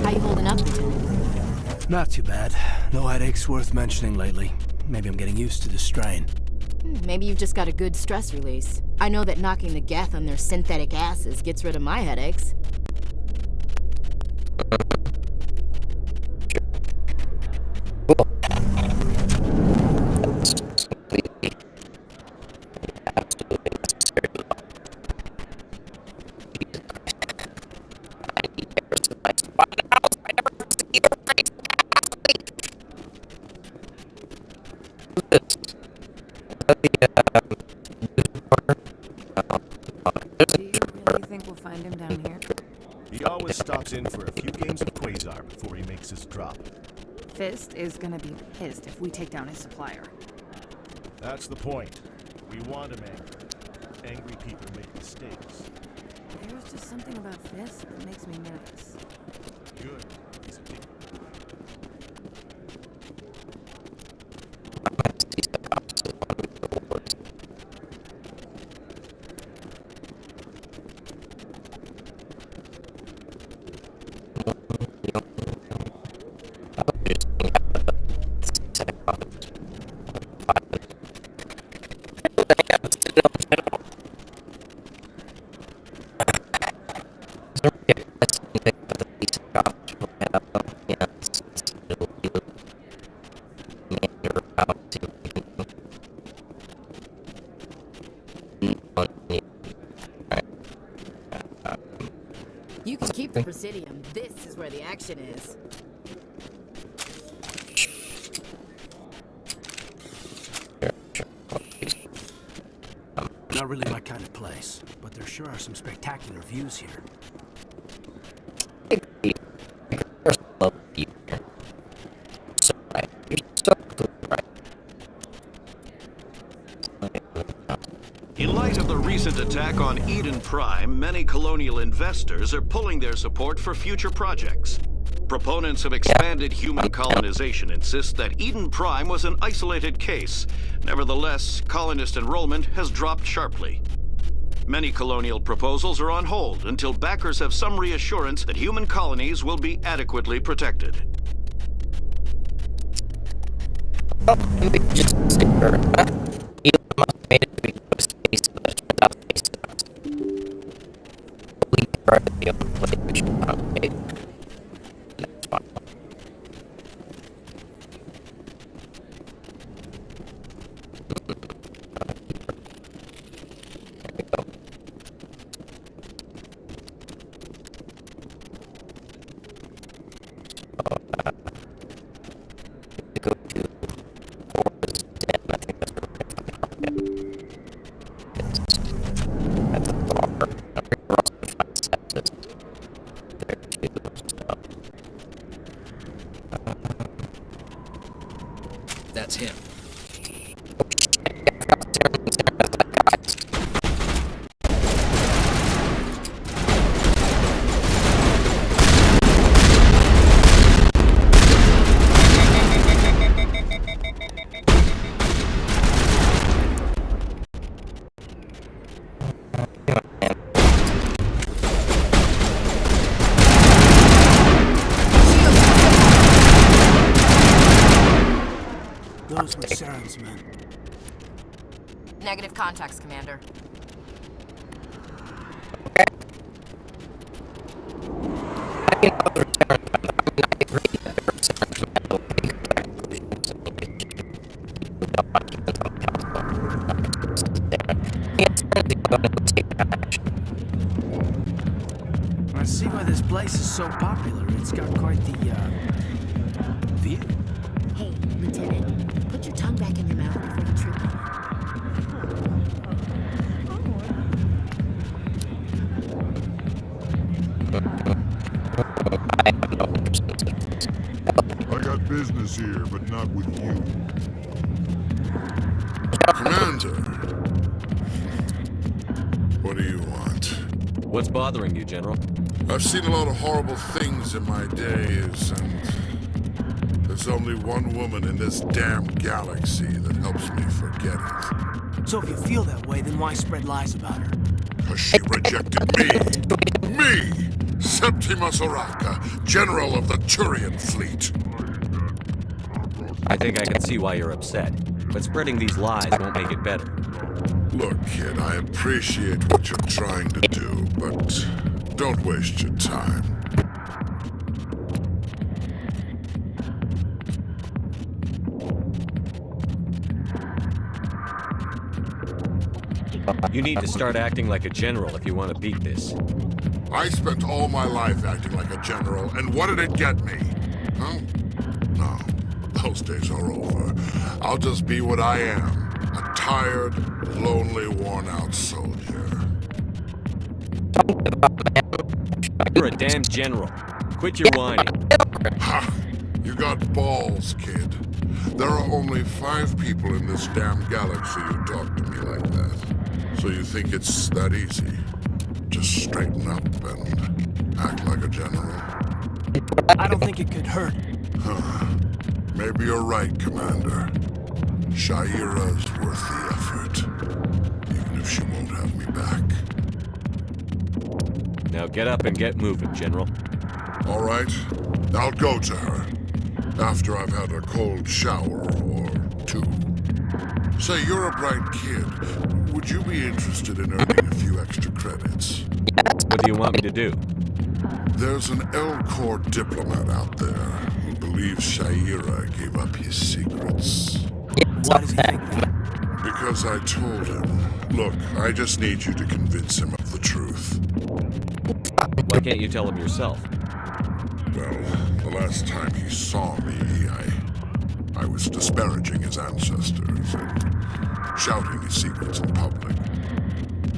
How you holding up, Lieutenant? Not too bad. No headaches worth mentioning lately. Maybe I'm getting used to the strain. Maybe you've just got a good stress release. I know that knocking the Geth on their synthetic asses gets rid of my headaches. Do you really think we'll find him down here? He always stops in for a few games of Quasar before he makes his drop. Fist is gonna be pissed if we take down his supplier. That's the point. We want him angry. Angry people make mistakes. There's just something about Fist that makes me nervous. Good. He's a big You can keep the Presidium. This is where the action is. Not really my kind of place, but there sure are some spectacular views here. In light of the recent attack on Eden Prime, many colonial investors are pulling their support for future projects. Proponents of expanded human colonization insist that Eden Prime was an isolated case. Nevertheless, colonist enrollment has dropped sharply. Many colonial proposals are on hold until backers have some reassurance that human colonies will be adequately protected. That's him. Those were Saren's men. Negative contacts, Commander. I see why this place is so popular. It's got quite the, view. Hey, Lieutenant, put your tongue back in your mouth before you trip on I got business here, but not with you. Commander. What do you want? What's bothering you, General? I've seen a lot of horrible things in my days, and there's only one woman in this damn galaxy that helps me forget it. So if you feel that way, then why spread lies about her? Because she rejected me! Me! Septimus Oraka, General of the Turian Fleet! I think I can see why you're upset, but spreading these lies won't make it better. Look, kid, I appreciate what you're trying to do, but don't waste your time. You need to start acting like a general if you want to beat this. I spent all my life acting like a general, and what did it get me? Huh? No, those days are over. I'll just be what I am. A tired, lonely, worn-out soldier. You're a damn general. Quit your whining. Ha! You got balls, kid. There are only 5 people in this damn galaxy who talk to me like that. So you think it's that easy? Just straighten up and act like a general? I don't think it could hurt. Huh. Maybe you're right, Commander. Shaira's worth the effort. Even if she won't have me back. Now get up and get moving, General. All right. I'll go to her. After I've had a cold shower or 2. Say, you're a bright kid. Would you be interested in earning a few extra credits? What do you want me to do? There's an L-Corps diplomat out there who believes Shaira gave up his secrets. Why does he think that? Because I told him. Look, I just need you to convince him of the truth. Why can't you tell him yourself? Well, the last time he saw me, I was disparaging his ancestors and shouting his secrets in public.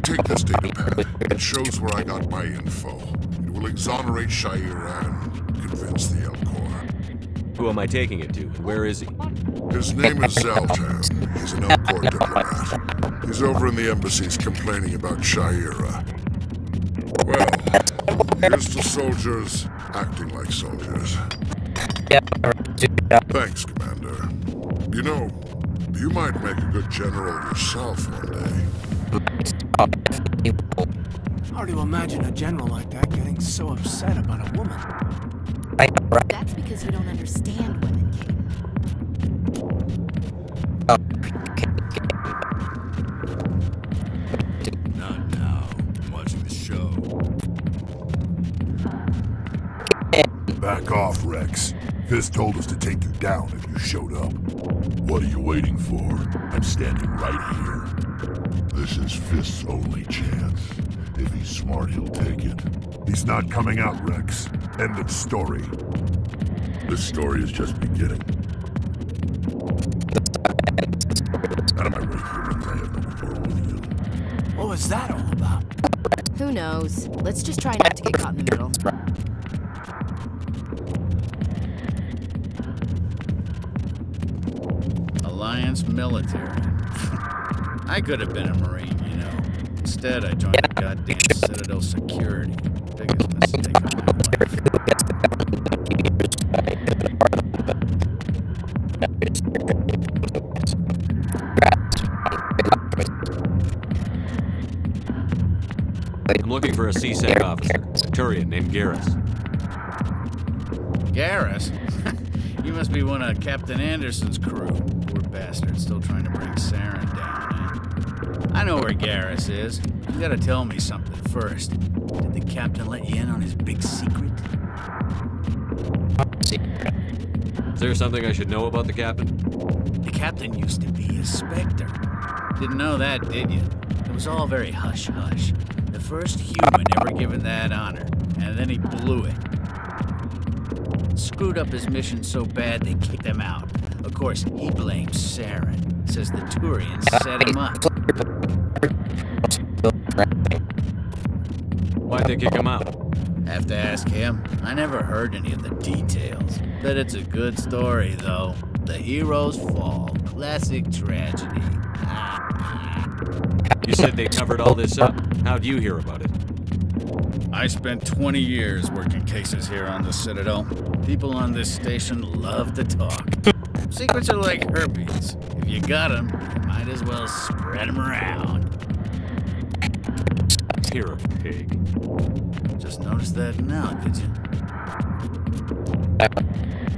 Take this datapad. It shows where I got my info. It will exonerate Shaira and convince the L-Corps. Who am I taking it to, and where is he? His name is Zaltan. He's an L-Corps diplomat. He's over in the embassies complaining about Shaira. Well, here's to soldiers acting like soldiers. Thanks, Commander. You know, you might make a good general yourself one day. Hard to imagine a general like that getting so upset about a woman. That's because you don't understand women, Kate. Not now. I'm watching the show. Back off, Rex. Fist told us to take you down if you showed up. What are you waiting for? I'm standing right here. This is Fist's only chance. If he's smart, he'll take it. He's not coming out, Rex. End of story. This story is just beginning. Out of my way, humans. I have no quarrel with you. What was that all about? Who knows? Let's just try not to get caught in the middle. Alliance military. I could have been a Marine, you know. Instead, I joined the goddamn Citadel security. Biggest mistake of my life. I'm looking for a CSEC officer, a Turian named Garrus. Garrus? You must be one of Captain Anderson's crew. Poor bastard, still trying to bring Saren down, eh? I know where Garrus is. You gotta tell me something first. Did the captain let you in on his big secret? Is there something I should know about the captain? The captain used to be a Spectre. Didn't know that, did you? It was all very hush-hush. The first human ever given that honor, and then he blew it. Screwed up his mission so bad they kicked him out. Of course, he blames Saren. Says the Turians set him up. Why'd they kick him out? Have to ask him. I never heard any of the details. Bet it's a good story, though. The hero's fall. Classic tragedy. You said they covered all this up. How'd you hear about it? I spent 20 years working cases here on the Citadel. People on this station love to talk. Secrets are like herpes. If you got them, you might as well spread them around. You're a pig. Just noticed that now, did you?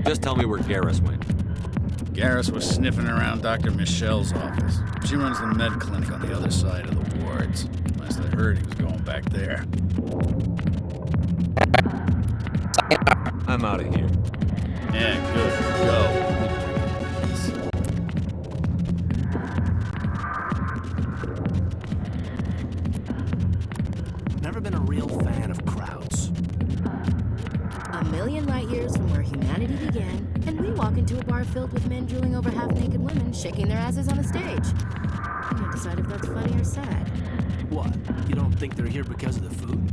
Just tell me where Garrus went. Garrus was sniffing around Dr. Michelle's office. She runs the med clinic on the other side of the wards. Last I heard, he was going back there. I'm out of here. Yeah, good. Go. Never been a real fan of crowds. A million light years from where humanity began, and we walk into a bar filled with men drooling over half-naked women shaking their asses on a stage. I can't decide if that's funny or sad. What? You don't think they're here because of the food?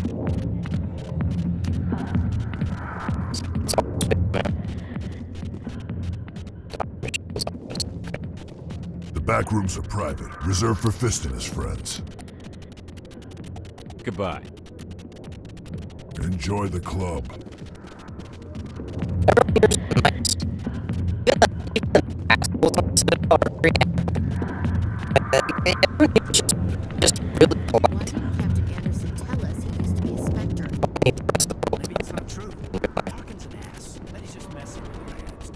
The back rooms are private, reserved for Fist and his friends. Goodbye. Enjoy the club. Just really polite. Why didn't Captain Anderson tell us he used to be a Spectre? Maybe it's not true. Hawkins an ass. Bet he's just messing with your heads.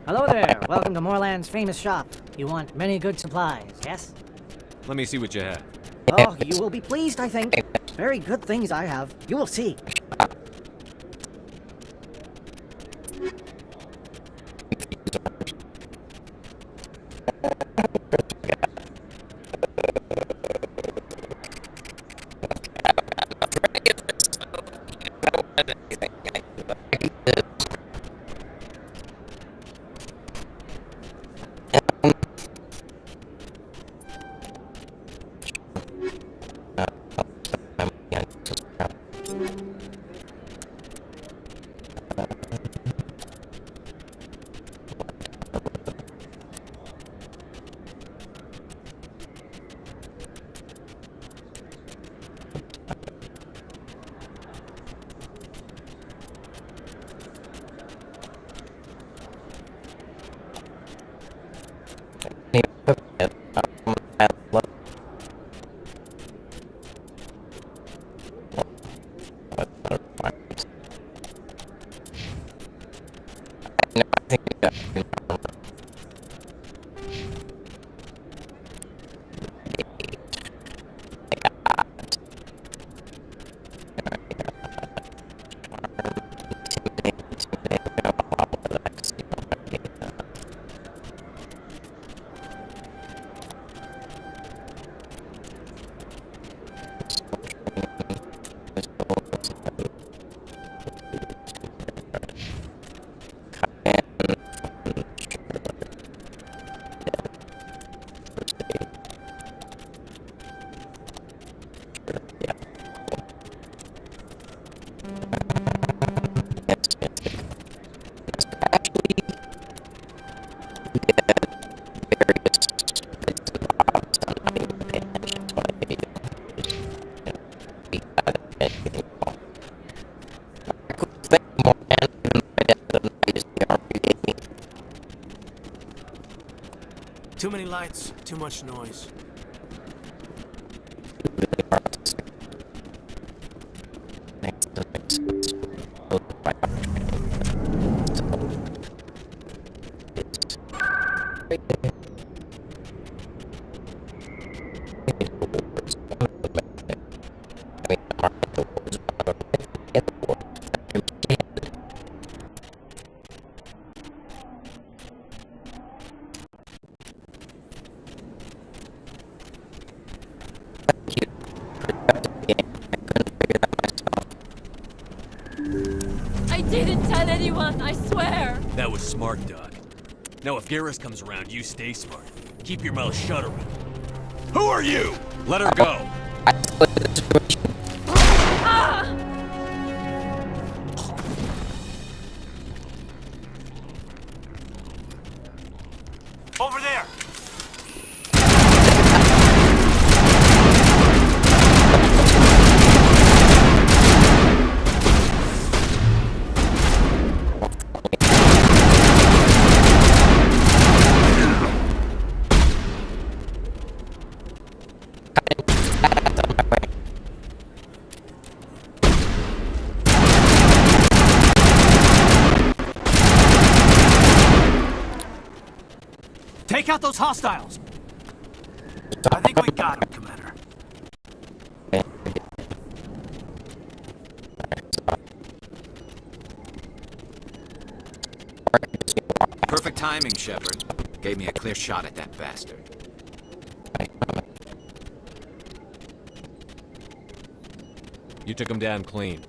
Hello there. Welcome to Moorland's famous shop. You want many good supplies, yes? Let me see what you have. Oh, you will be pleased, I think. Very good things I have. You will see. Too many lights, too much noise. tell anyone, I swear. That was smart, Doc. Now if Garrus comes around, you stay smart. Keep your mouth shut around. Who are you? Let her go. Ah! Over there! Take out those hostiles! I think we got him, Commander. Perfect timing, Shepard. Gave me a clear shot at that bastard. You took him down clean.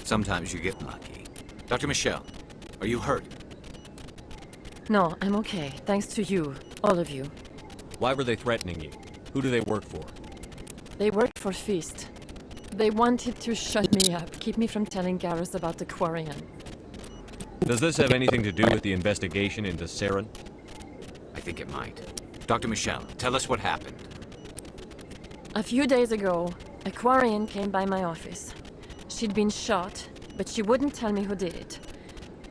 Sometimes you get lucky. Dr. Michelle, are you hurt? No, I'm okay. Thanks to you. All of you. Why were they threatening you? Who do they work for? They worked for Feast. They wanted to shut me up, keep me from telling Garrus about the Quarian. Does this have anything to do with the investigation into Saren? I think it might. Dr. Michelle, tell us what happened. A few days ago, a Quarian came by my office. She'd been shot, but she wouldn't tell me who did it.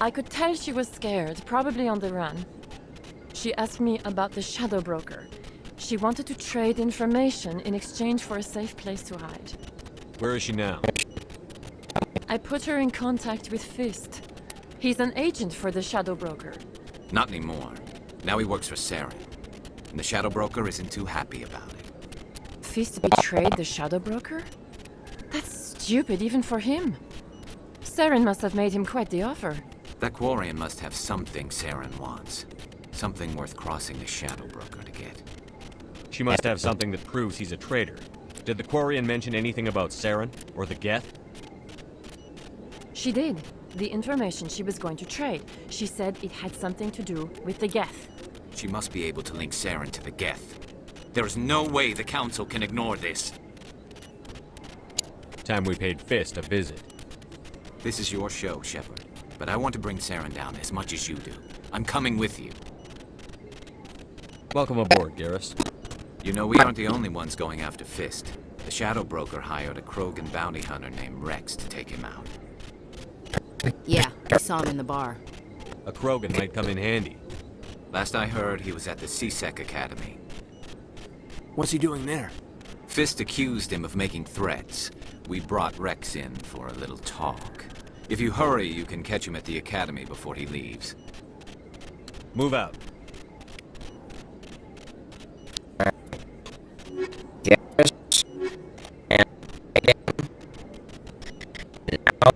I could tell she was scared, probably on the run. She asked me about the Shadow Broker. She wanted to trade information in exchange for a safe place to hide. Where is she now? I put her in contact with Fist. He's an agent for the Shadow Broker. Not anymore. Now he works for Saren. And the Shadow Broker isn't too happy about it. Fist betrayed the Shadow Broker? That's stupid even for him. Saren must have made him quite the offer. That Quarian must have something Saren wants. Something worth crossing the Shadow Broker to get. She must have something that proves he's a traitor. Did the Quarian mention anything about Saren or the Geth? She did. The information she was going to trade. She said it had something to do with the Geth. She must be able to link Saren to the Geth. There is no way the Council can ignore this. Time we paid Fist a visit. This is your show, Shepard. But I want to bring Saren down as much as you do. I'm coming with you. Welcome aboard, Garrus. You know, we aren't the only ones going after Fist. The Shadow Broker hired a Krogan bounty hunter named Rex to take him out. Yeah, I saw him in the bar. A Krogan might come in handy. Last I heard, he was at the CSEC Academy. What's he doing there? Fist accused him of making threats. We brought Rex in for a little talk. If you hurry, you can catch him at the Academy before he leaves. Move out. Yes. And again. Now